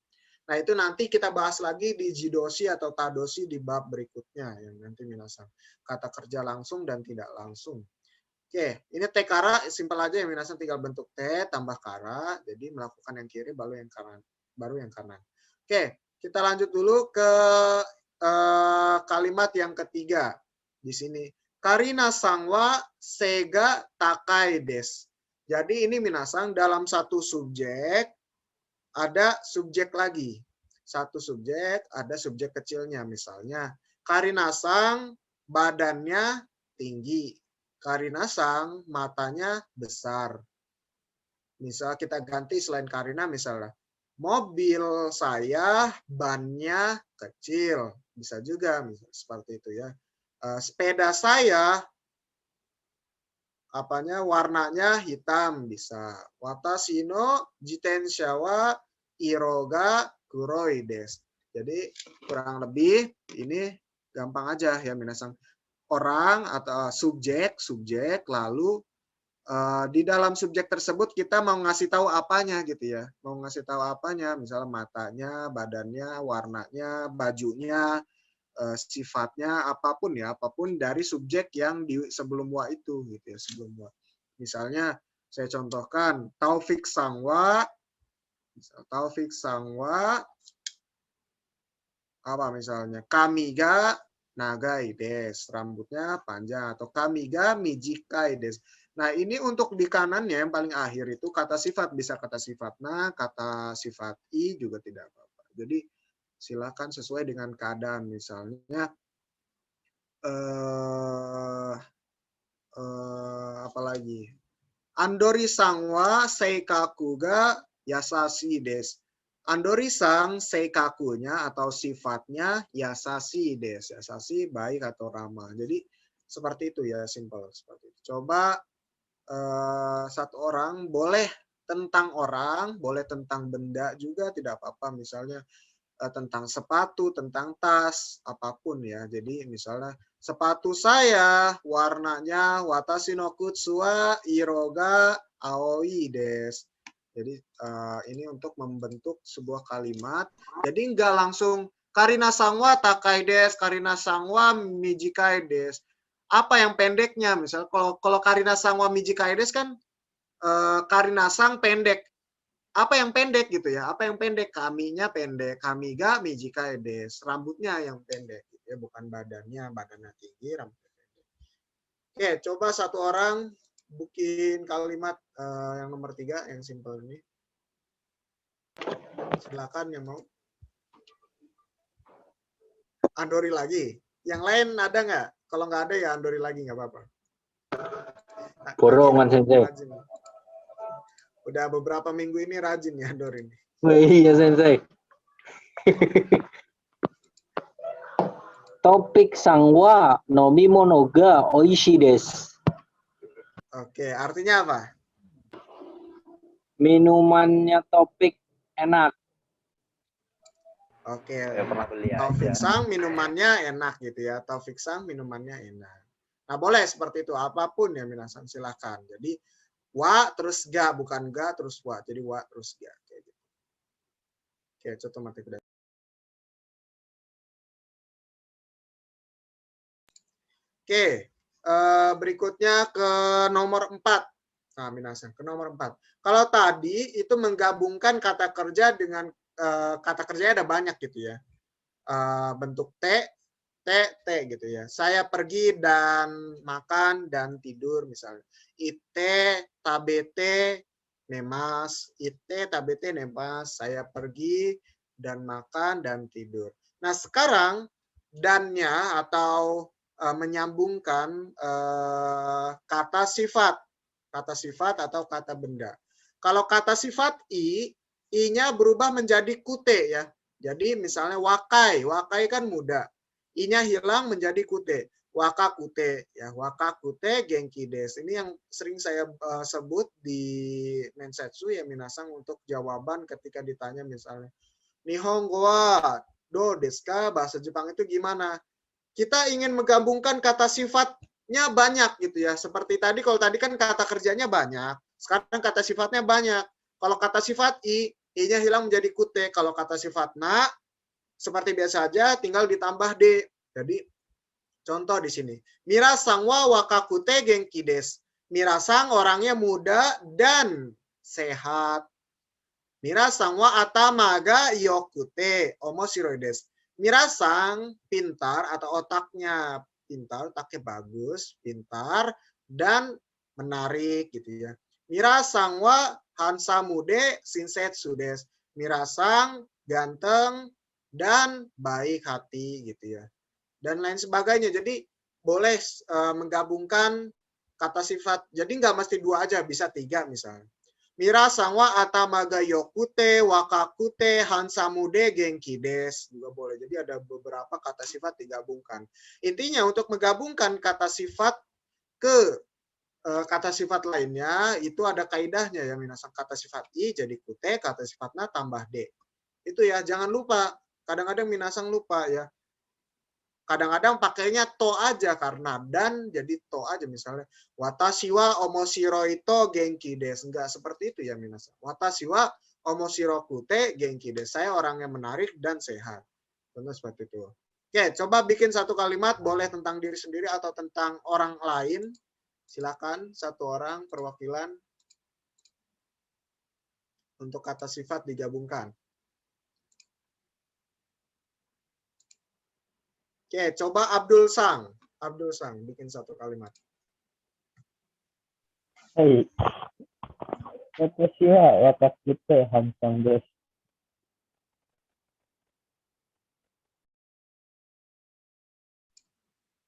Nah, itu nanti kita bahas lagi di jidoshi atau tadoshi di bab berikutnya yang nanti minasang. Kata kerja langsung dan tidak langsung. Oke, ini tekara simpel aja ya minasang, tinggal bentuk T tambah kara. Jadi melakukan yang kiri baru yang kanan. Oke, kita lanjut dulu ke kalimat yang ketiga. Di sini karina sangwa sega takai des. Jadi ini minasang dalam satu subjek ada subjek lagi. Satu subjek ada subjek kecilnya, misalnya Karina sang badannya tinggi. Karina sang matanya besar. Misal kita ganti selain Karina, misalnya mobil saya bannya kecil. Bisa juga seperti itu ya. Sepeda saya warnanya hitam, bisa. Watashi no jitensha wa iroga kuroi desu. Jadi kurang lebih ini gampang aja ya minasang. Orang atau subjek lalu di dalam subjek tersebut kita mau ngasih tahu apanya gitu ya. Mau ngasih tahu apanya, misalnya matanya, badannya, warnanya, bajunya, sifatnya, apapun dari subjek yang di sebelum wa itu gitu ya, sebelum wa. Misalnya saya contohkan Taufik Sangwa, apa misalnya Kamiga nagai des, rambutnya panjang, atau Kamiga mijikai des. Nah, ini untuk di kanannya yang paling akhir itu kata sifat, bisa kata sifat na, kata sifat i juga tidak apa-apa. Jadi silakan sesuai dengan keadaan, misalnya apalagi Andori sangwa seikaku ga yasashi des. Andori sang seikakunya atau sifatnya yasashi des. Yasashi baik atau ramah. Jadi seperti itu ya, simple seperti itu. Coba satu orang boleh tentang benda juga tidak apa-apa, misalnya tentang sepatu, tentang tas, apapun ya. Jadi misalnya sepatu saya warnanya watashi no kutsu wa iroga aoi des. Jadi ini untuk membentuk sebuah kalimat. Jadi nggak langsung Karina sangwa takai des, Karina sangwa mijikai des. Apa yang pendeknya? Misal kalau Karina sangwa mijikai des kan Karina sang pendek. Apa yang pendek gitu ya? Apa yang pendek? Kaminya pendek, kamiga mijikai des. Rambutnya yang pendek gitu ya, bukan badannya tinggi, rambutnya pendek. Oke, coba satu orang bikin kalimat yang nomor 3 yang simple ini. Silakan yang mau. Andori lagi. Yang lain ada nggak? Kalau nggak ada ya andori lagi nggak apa-apa. Nah, Borongan Sensei. rajin. Udah beberapa minggu ini rajin ya andori ini. Oh, iya Sensei. Topik sangwa nomi monoga oishi desu. Oke, artinya apa? Minumannya Topik enak. Oke, Saya pernah beli Taufik aja. Sang minumannya enak gitu ya. Taufik Sang minumannya enak. Nah, boleh seperti itu. Apapun ya minasan silakan. Jadi wa terus ga, bukan ga terus wa. Jadi wa terus ga kayak gitu. Oke, contoh mati kuda. Oke, berikutnya ke nomor 4. Nah, minasan ke nomor 4. Kalau tadi itu menggabungkan kata kerja dengan kata kerjanya ada banyak gitu ya. Bentuk T gitu ya. Saya pergi dan makan dan tidur misalnya. Ite tabete nemas. Ite tabete nemas. Saya pergi dan makan dan tidur. Nah, sekarang dannya atau menyambungkan kata sifat atau kata benda. Kalau kata sifat i-nya berubah menjadi kute ya. Jadi misalnya wakai kan muda. I-nya hilang menjadi kute. Wakakute ya, wakakute genki des. Ini yang sering saya sebut di mensetsu ya minasang untuk jawaban ketika ditanya misalnya Nihongo wa do desu ka? Bahasa Jepang itu gimana? Kita ingin menggabungkan kata sifatnya banyak gitu ya. Seperti tadi, kalau tadi kan kata kerjanya banyak. Sekarang kata sifatnya banyak. Kalau kata sifat i-nya hilang menjadi kute. Kalau kata sifat na, seperti biasa aja, tinggal ditambah d. Jadi, contoh di sini. Mirasang wa wakakute genki desu. Mirasang orangnya muda dan sehat. Mirasang wa atama ga yokute omoshiroi desu. Mirasang pintar atau otaknya pintar, otaknya bagus, pintar dan menarik gitu ya. Mirasang wa hansamude shinsetsu desu. Mirasang ganteng dan baik hati gitu ya. Dan lain sebagainya. Jadi boleh menggabungkan kata sifat. Jadi nggak mesti 2 aja, bisa 3 misalnya. Mirasang wa atamaga yokute, wakakute, hansamude, genki des. Juga boleh. Jadi ada beberapa kata sifat digabungkan. Intinya untuk menggabungkan kata sifat ke kata sifat lainnya, itu ada kaidahnya ya. Minasang kata sifat i jadi kute, kata sifatnya tambah d. Itu ya, jangan lupa. Kadang-kadang minasang lupa ya. Kadang-kadang pakainya to aja karena dan jadi to aja misalnya. Watashi wa omoshiroi to genki desu. Enggak seperti itu ya minasan. Watashi wa omoshiroku te genki desu. Saya orang yang menarik dan sehat. Contoh seperti itu. Oke, coba bikin satu kalimat, boleh tentang diri sendiri atau tentang orang lain. Silakan satu orang perwakilan untuk kata sifat digabungkan. Oke, coba Abdul Sang. Abdul Sang, bikin satu kalimat. Hei. Watashi wa wakakute handsome desu.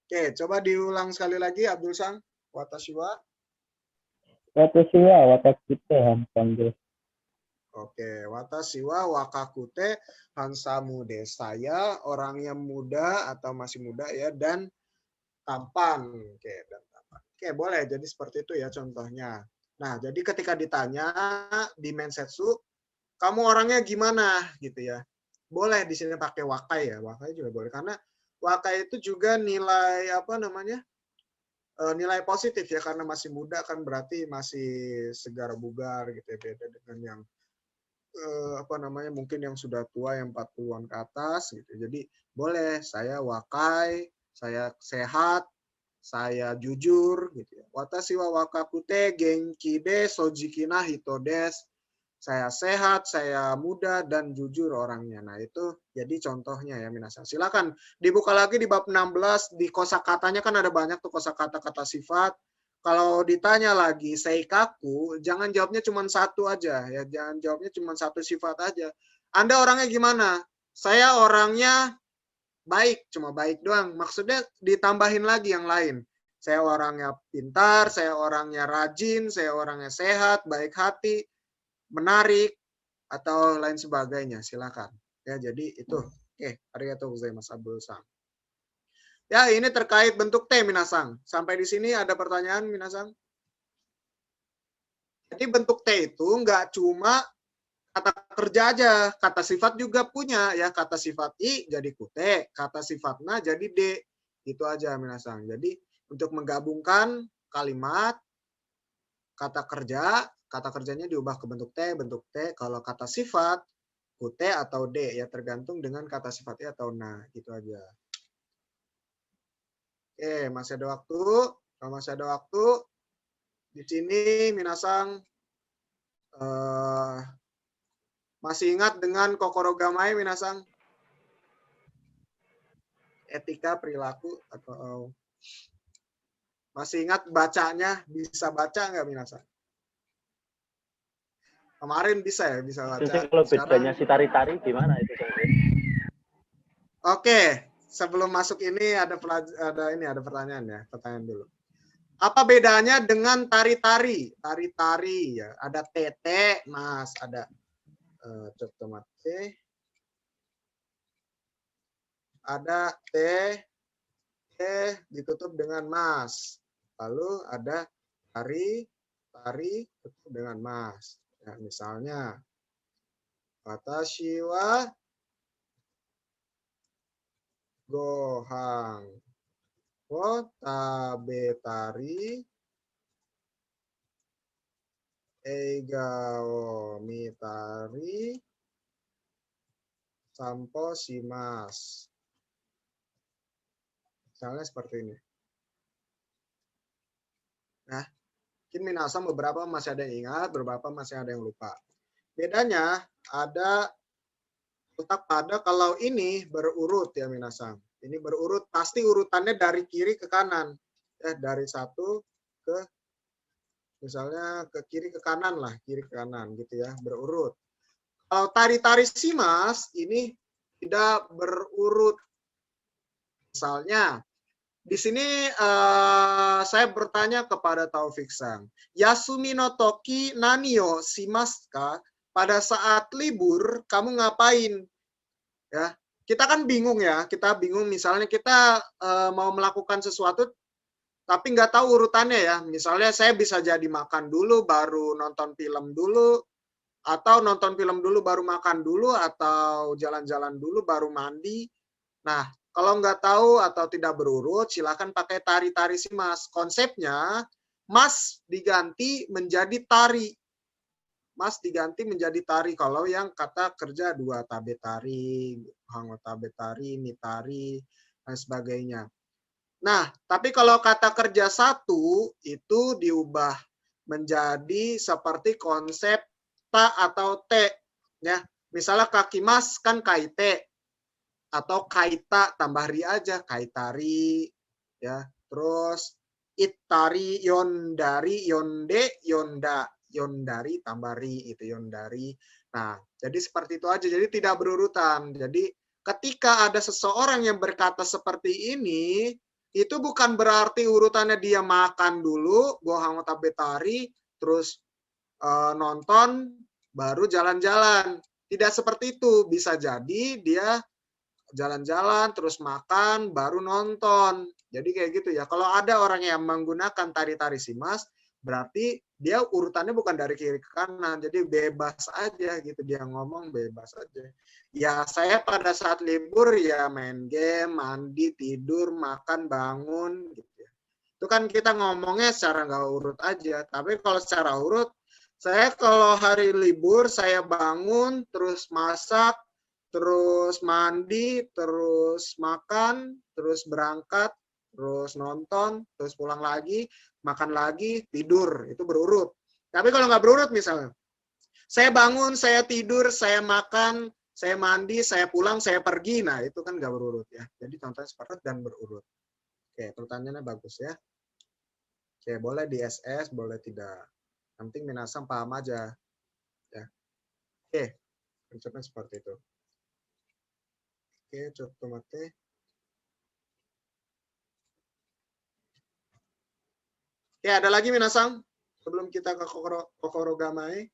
Oke, coba diulang sekali lagi Abdul Sang. Watashi wa. Watashi wa wakakute handsome desu. Oke, watashi wa wakakute hansamu desu. Saya orangnya muda atau masih muda ya dan tampan. Oke, dan tampan. Oke, boleh. Jadi seperti itu ya contohnya. Nah, jadi ketika ditanya di mensetsu, kamu orangnya gimana gitu ya. Boleh di sini pakai wakai ya. Wakai juga boleh karena wakai itu juga nilai apa namanya? Nilai positif ya karena masih muda kan berarti masih segar bugar gitu ya, beda dengan yang apa namanya mungkin yang sudah tua yang 40-an ke atas gitu. Jadi boleh saya wakai, saya sehat, saya jujur gitu ya. Watashi wa wakakute genki de sojikina hito des. Saya sehat, saya muda dan jujur orangnya. Nah, itu jadi contohnya ya minasan. Silakan dibuka lagi di bab 16 di kosakatanya kan ada banyak tuh kosakata kata sifat. Kalau ditanya lagi seikaku, jangan jawabnya cuma satu aja ya, jangan jawabnya cuma satu sifat aja. Anda orangnya gimana? Saya orangnya baik, cuma baik doang. Maksudnya ditambahin lagi yang lain. Saya orangnya pintar, saya orangnya rajin, saya orangnya sehat, baik hati, menarik, atau lain sebagainya. Silakan. Ya, jadi itu. Oke, arigatou gozaimasu Abdul-san. Ya, ini terkait bentuk T, minasang. Sampai di sini ada pertanyaan, minasang? Jadi bentuk T itu nggak cuma kata kerja aja, kata sifat juga punya ya. Kata sifat I jadi kute, kata sifat na jadi D. Itu aja, minasang. Jadi untuk menggabungkan kalimat kata kerjanya diubah ke bentuk T. Kalau kata sifat, kute atau D, ya tergantung dengan kata sifat I atau na, gitu aja. Oke, masih ada waktu. Kalau masih ada waktu, di sini minasang masih ingat dengan kokoro gamae, minasang? Etika perilaku atau masih ingat bacanya? Bisa baca nggak, minasang? Kemarin bisa ya, bisa baca. Sensei, kalau bedanya Sekarang, si tari-tari gimana itu, Sensei? oke, sebelum masuk ini ada pertanyaan ya, pertanyaan dulu. Apa bedanya dengan tari-tari? Tari-tari ya, ada tete, Mas, ada cotomate, ada T ditutup dengan mas. Lalu ada tari tutup dengan mas. Ya, misalnya, watashi wa gohang wo tabetari eiga wo mitari sampo shimasu. Misalnya seperti ini. Nah, mungkin minasang beberapa masih ada yang ingat, beberapa masih ada yang lupa. Bedanya ada letak pada kalau ini berurut ya, minasang. Ini berurut, pasti urutannya dari kiri ke kanan. Ya, dari satu ke, misalnya ke kiri ke kanan lah, kiri ke kanan gitu ya, berurut. Kalau tari-tari simas, ini tidak berurut. Misalnya, di sini saya bertanya kepada Taufik Sang. Yasumi no toki nani yo shimasu ka? Pada saat libur kamu ngapain? Ya, kita kan bingung ya. Kita bingung misalnya kita mau melakukan sesuatu tapi nggak tahu urutannya ya. Misalnya saya bisa jadi makan dulu baru nonton film dulu, atau nonton film dulu baru makan dulu, atau jalan-jalan dulu baru mandi. Nah, kalau nggak tahu atau tidak berurut, silakan pakai tari-tari sih, Mas. Konsepnya, Mas diganti menjadi tari. Mas diganti menjadi tari. Kalau yang kata kerja dua, tabe tari, hango tabe tari, mitari, dan sebagainya. Nah, tapi kalau kata kerja satu, itu diubah menjadi seperti konsep ta atau te. Ya, misalnya kaki mas kan kaite, atau kaita tambah ri aja, kaitari, ya. Terus itari, yondari, yonde, yonda, yondari tambah ri itu yondari. Nah, jadi seperti itu aja. Jadi tidak berurutan. Jadi ketika ada seseorang yang berkata seperti ini, itu bukan berarti urutannya dia makan dulu, gohang tabetari, terus nonton, baru jalan-jalan. Tidak seperti itu. Bisa jadi dia jalan-jalan, terus makan, baru nonton. Jadi kayak gitu ya. Kalau ada orang yang menggunakan tari-tari simas, berarti dia urutannya bukan dari kiri ke kanan. Jadi bebas aja gitu. Dia ngomong bebas aja. Ya saya pada saat libur ya main game, mandi, tidur, makan, bangun gitu ya. Itu kan kita ngomongnya secara nggak urut aja. Tapi kalau secara urut, saya kalau hari libur saya bangun, terus masak, terus mandi, terus makan, terus berangkat, terus nonton, terus pulang lagi, makan lagi, tidur. Itu berurut. Tapi kalau nggak berurut misalnya, saya bangun, saya tidur, saya makan, saya mandi, saya pulang, saya pergi. Nah, itu kan nggak berurut ya. Jadi contohnya seperti dan berurut. Oke, pertanyaannya bagus ya. Oke, boleh di SS, boleh tidak. Yang penting minasang paham aja. Ya. Oke, konsepnya seperti itu. Oke, coba mate. Oke, ada lagi minasang? Sebelum kita ke kokoro gamae.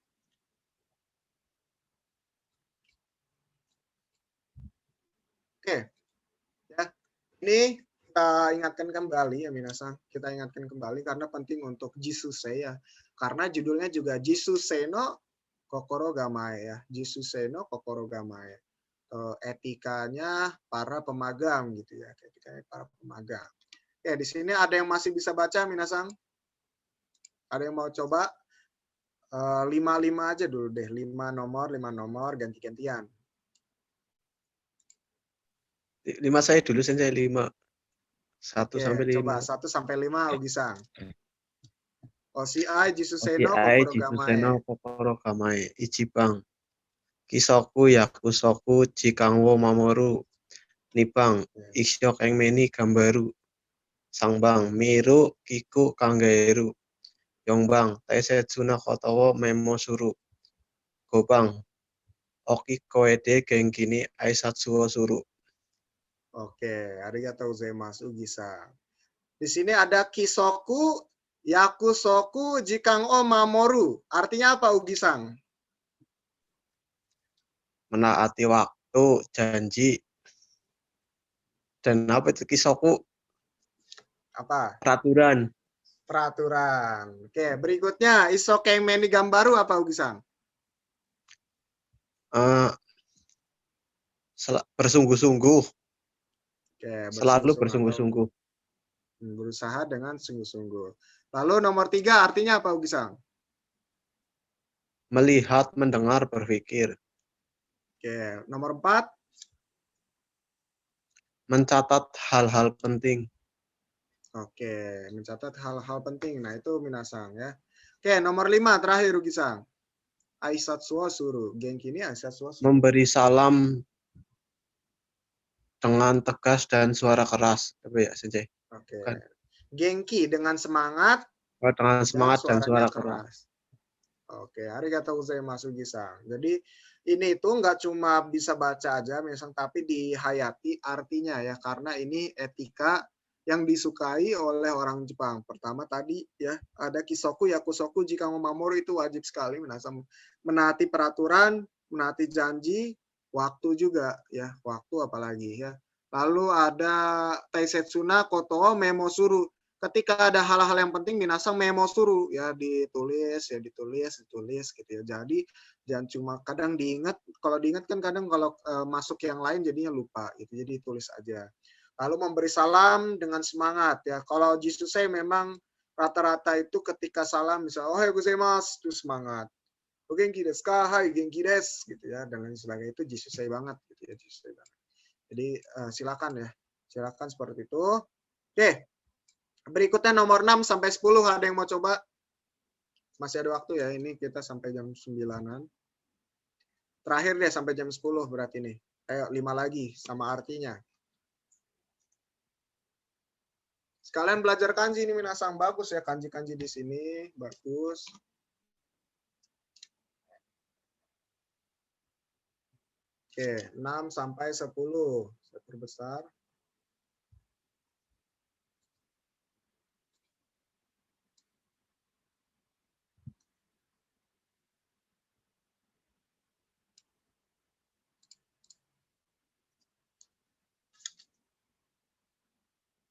Oke, ya. Ini kita ingatkan kembali ya minasang. Kita ingatkan kembali karena penting untuk Jisusei ya. Karena judulnya juga Jisusei no kokoro gamae ya. Jisusei no kokoro gamae. Etikanya para pemagang gitu ya. Etikanya para pemagang. Oke, di sini ada yang masih bisa baca minasang? Ada yang mau coba? 5 aja dulu deh. 5 nomor ganti-gantian. 5 saya dulu saja 5. 1 Oke, sampai 5. coba 1 sampai 5 Ugi-san. OCI Jisusei no OCI kokoro Jisusei gamae. no kokoro gamae. Ichibang. Kisoku yakusoku jikangwo mamoru. Nipang. Ishyok engmeni gambaru. Sangbang. Miru kiku kanggeru. Yongbang. Taisetsu na kotowo memo suru. Gobang. Oki koede genki ni aisatsu wo suru. Oke, arigatou gozaimasu Ugi-san. Di sini ada kisoku, yakusoku, jikang o mamoru. Artinya apa Ugi-san? Menaati waktu, janji. Dan apa itu kisoku? Apa? Peraturan. Peraturan. Oke, berikutnya isoke meni gambaru apa Ugi-san? Bersungguh-sungguh. Oke, Selalu bersungguh-sungguh. bersungguh-sungguh. Berusaha dengan sungguh-sungguh. Lalu nomor 3 artinya apa Ugi-san? Melihat, mendengar, berpikir. Oke, nomor 4. Mencatat hal-hal penting. Oke, mencatat hal-hal penting. Nah, itu minasang ya. Oke, nomor 5 terakhir Ugi-san. Aisatsu wo suru. Genki ni aisatsu wo suru. Memberi salam dengan tegas dan suara keras. Apa ya, Sensei? Oke. Kan. Genki dengan semangat Dengan semangat dan suara keras. Oke, arigatou gozaimasu Ugi-san. Jadi ini itu nggak cuma bisa baca aja misal, tapi dihayati artinya ya, karena ini etika yang disukai oleh orang Jepang. Pertama tadi ya, ada kisoku, yakusoku, jika mamoru itu wajib sekali menaati peraturan, menaati janji, waktu juga ya, waktu apalagi ya. Lalu ada taisetsuna koto memo suru. Ketika ada hal-hal yang penting minasang memo suru ya, ditulis gitu ya. Jadi jangan cuma kadang diingat, kalau diingat kan kadang kalau masuk yang lain jadinya lupa gitu. Jadi tulis aja. Lalu memberi salam dengan semangat ya. Kalau Jisusei memang rata-rata itu ketika salam misalnya ohayou gozaimasu itu semangat. O genki desu ka? Hai, genki desu gitu ya, dan lain sebagainya. Itu Jisusei banget gitu ya, Jisusei banget. Jadi silakan ya. Silakan seperti itu. Oke. Berikutnya nomor 6 sampai 10 ada yang mau coba? Masih ada waktu ya, ini kita sampai jam 9-an. Terakhir deh sampai jam 10 berarti nih. Ayo 5 lagi sama artinya. Sekalian belajar kanji ini minasang, bagus ya kanji-kanji di sini, bagus. Oke, 6 sampai 10. Saya perbesar.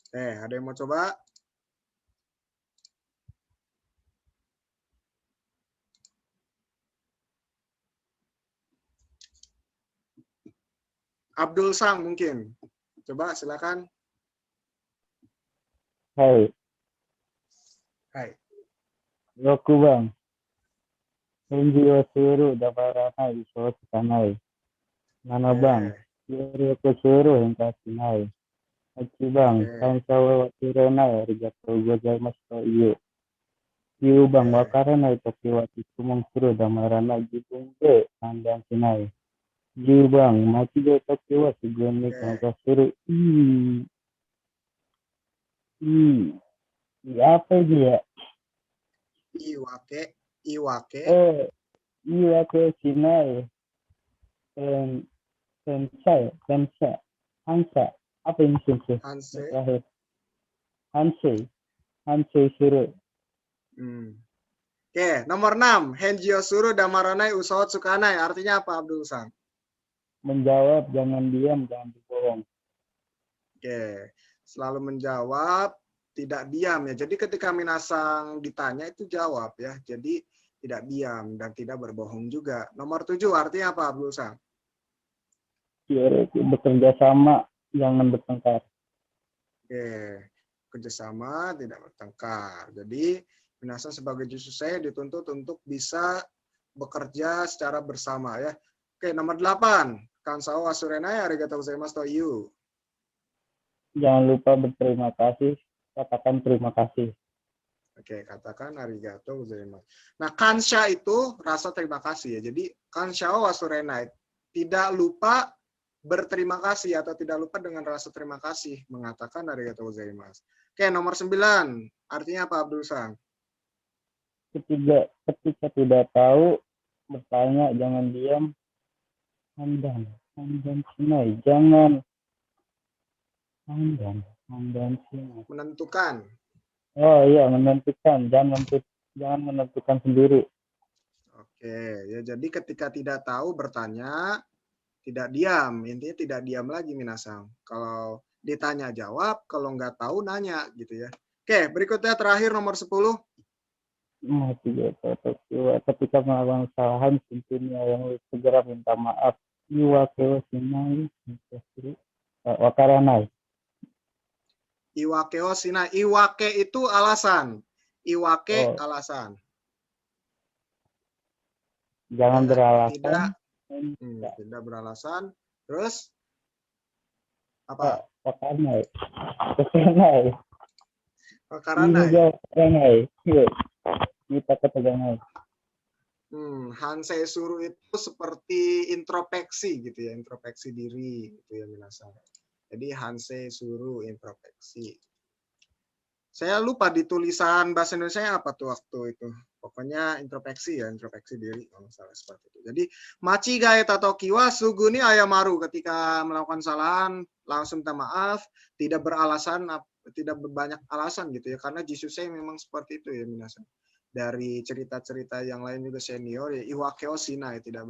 Ada yang mau coba? Abdul Sang mungkin. Coba silakan. Hai, Hai. Rokubang. Henji wa suru dabaranai so tsukanai. 7 番、協力する変化しない。8番、感謝を忘れない。ありがとうございますと言う。9番、わからないときは質問する。黙らない。自分で判断しない。10番、間違えたときはすぐに感謝する。apa dia? Iwake. Iwake shinai. Hansa. Apa ini sensei? Hanse. Terakhir. Hansei suru. Oke, nomor 6. Henjio suru damaranai usahot sukanai. Artinya apa, Abdul Sang? Menjawab, jangan diam, jangan berbohong. Oke, selalu menjawab, tidak diam ya. Jadi ketika minasang ditanya itu jawab ya. Jadi tidak diam dan tidak berbohong juga. Nomor 7 artinya apa, Abdul Sang? Bekerja sama, jangan bertengkar. Oke, kerjasama tidak bertengkar. Jadi minasang sebagai jususei dituntut untuk bisa bekerja secara bersama ya. Oke, nomor 8. Kansao wasurenai arigatou gozaimasu to iu. Jangan lupa berterima kasih, katakan terima kasih. Oke, katakan arigatou gozaimasu. Nah, kansha itu rasa terima kasih ya. Jadi kanshao wasurenai, tidak lupa berterima kasih atau tidak lupa dengan rasa terima kasih mengatakan arigatou gozaimasu. Oke, nomor 9. Artinya apa, Abdul Sang? Ketika tidak tahu, bertanya, jangan diam. Handan sinai, jangan. Handan sinai. Menentukan. Oh iya, menentukan, jangan menentukan sendiri. Oke, ya jadi ketika tidak tahu bertanya, tidak diam. Intinya tidak diam lagi minasang. Kalau ditanya jawab, kalau nggak tahu nanya gitu ya. Oke, berikutnya terakhir nomor 10. Ketika melakukan kesalahan, tentunya yang segera minta maaf. Iwakeo sinai, wakaranai. Iwakeo sinai. Iwake itu alasan. Iwake alasan. Jangan Ya, beralasan. tidak beralasan. Terus apa? Wakaranai. Wakaranai. Kita ketegangan. Hansei suru itu seperti introspeksi gitu ya, introspeksi diri gitu ya minasang. Jadi hansei suru introspeksi. Saya lupa di tulisan bahasa Indonesia apa tuh waktu itu. Pokoknya introspeksi ya, introspeksi diri kalau salah seperti itu. Jadi machigae tatoki wa sugu ni ayamaru, ketika melakukan kesalahan langsung minta maaf, tidak beralasan, tidak berbanyak alasan gitu ya, karena jisusei memang seperti itu ya minasang. Dari cerita-cerita yang lain juga senior ya, iwakeo sinai, tidak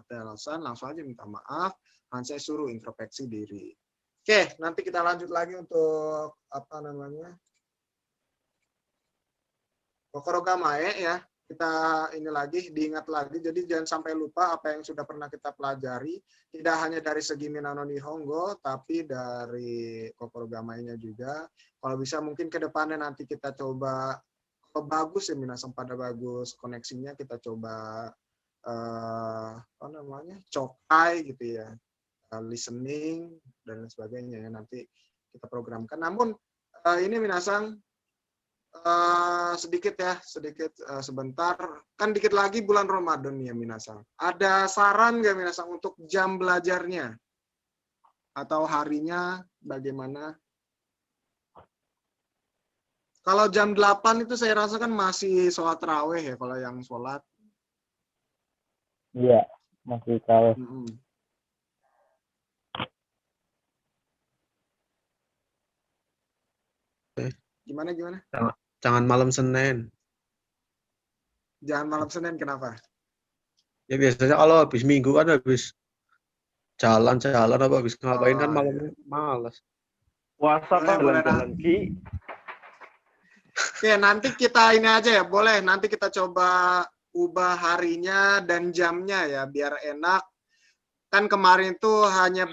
beralasan, langsung aja minta maaf, hansei suru introspeksi diri. Oke, nanti kita lanjut lagi untuk apa namanya? Kokoro gamae ya. Kita ini lagi, diingat lagi. Jadi jangan sampai lupa apa yang sudah pernah kita pelajari. Tidak hanya dari segi Minano Nihongo, tapi dari kokoro gamae-nya juga. Kalau bisa mungkin ke depannya nanti kita coba, kalau bagus ya minasang pada bagus koneksinya, kita coba apa namanya? Cokai gitu ya. Listening dan lain sebagainya ya, nanti kita programkan. Namun ini minasang sedikit sebentar, kan dikit lagi bulan Ramadan ya minasang. Ada saran nggak minasang untuk jam belajarnya atau harinya bagaimana? Kalau jam 8 itu saya rasa kan masih sholat raweh ya kalau yang sholat. Iya, masih tahu. Gimana? Jangan malam Senin. Jangan malam Senin, kenapa? Ya biasanya kalau habis minggu kan habis jalan-jalan apa habis ngapain kan malamnya malas. Puasa kan jalan-jalan Ki. Oke, nanti kita ini aja ya, boleh. Nanti kita coba ubah harinya dan jamnya ya, biar enak. Kan kemarin itu hanya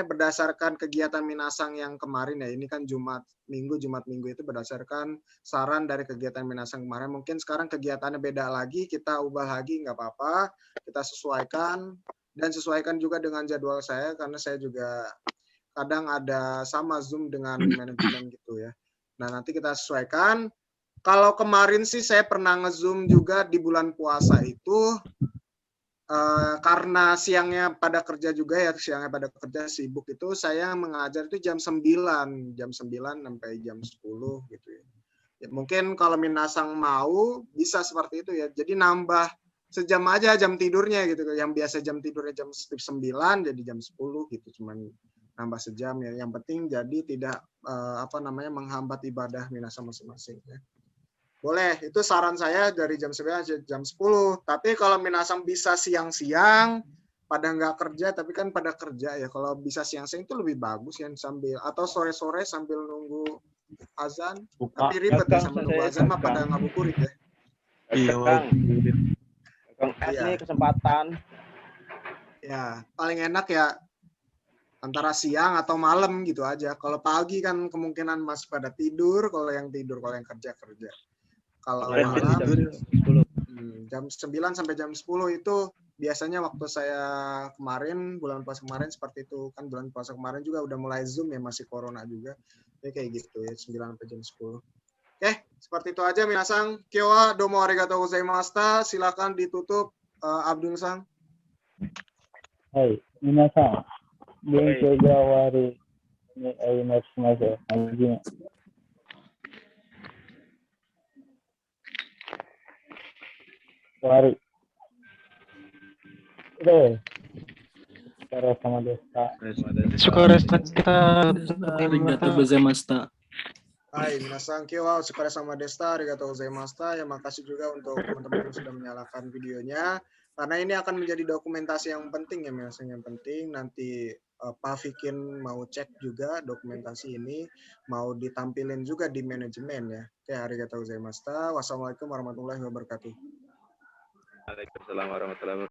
berdasarkan kegiatan minasang yang kemarin ya. Ini kan Jumat Minggu itu berdasarkan saran dari kegiatan minasang kemarin. Mungkin sekarang kegiatannya beda lagi, kita ubah lagi nggak apa-apa. Kita sesuaikan dan sesuaikan juga dengan jadwal saya, karena saya juga kadang ada sama Zoom dengan manajemen gitu ya. Nah, nanti kita sesuaikan. Kalau kemarin sih saya pernah nge-Zoom juga di bulan puasa itu, karena siangnya pada kerja juga ya, sibuk itu, saya mengajar itu jam 9 sampai jam 10 gitu ya. Ya mungkin kalau minasang mau bisa seperti itu ya. Jadi nambah sejam aja jam tidurnya gitu. Yang biasa jam tidurnya jam 9 jadi jam 10 gitu, cuman nambah sejam ya. Yang penting jadi tidak menghambat ibadah minasang masing-masing ya. Boleh, itu saran saya dari jam 9 sampai jam 10. Tapi kalau minasang bisa siang-siang, pada nggak kerja, tapi kan pada kerja ya. Kalau bisa siang-siang itu lebih bagus ya, sambil atau sore-sore sambil nunggu azan. Tapi ribet ya, sambil nunggu azan mah pada ngabuburit ya. Iya, mau. Kang S Iya. nih kesempatan. Ya, paling enak ya antara siang atau malam gitu aja. Kalau pagi kan kemungkinan masih pada tidur, kalau yang kerja. Kalau Kemarin masih malam jam 10. jam 9 sampai jam 10 itu biasanya waktu saya kemarin, bulan puasa kemarin seperti itu. Kan bulan puasa kemarin juga udah mulai Zoom ya, masih corona juga. Ya kayak gitu ya, 9 sampai jam 10. Oke, seperti itu aja minasang. Kyowa domo arigatou gozaimashita. Silakan ditutup Abdul-san. はい。皆さん、勉強が終わりにありますので、はじめ。終わり。で、お疲れ様でした。 Sukaresta kita. Arigatou gozaimashita. Hai, minasang kyowa otsukare-sama deshita, arigatou gozaimashita. Ya, makasih juga untuk teman-teman yang sudah menyalakan videonya. Karena ini akan menjadi dokumentasi yang penting ya, minasang yang penting. Nanti Pak Vikin mau cek juga dokumentasi ini, mau ditampilin juga di manajemen ya. Oke, arigatou gozaimashita. Wassalamualaikum warahmatullahi wabarakatuh. Waalaikumsalam warahmatullahi wabarakatuh.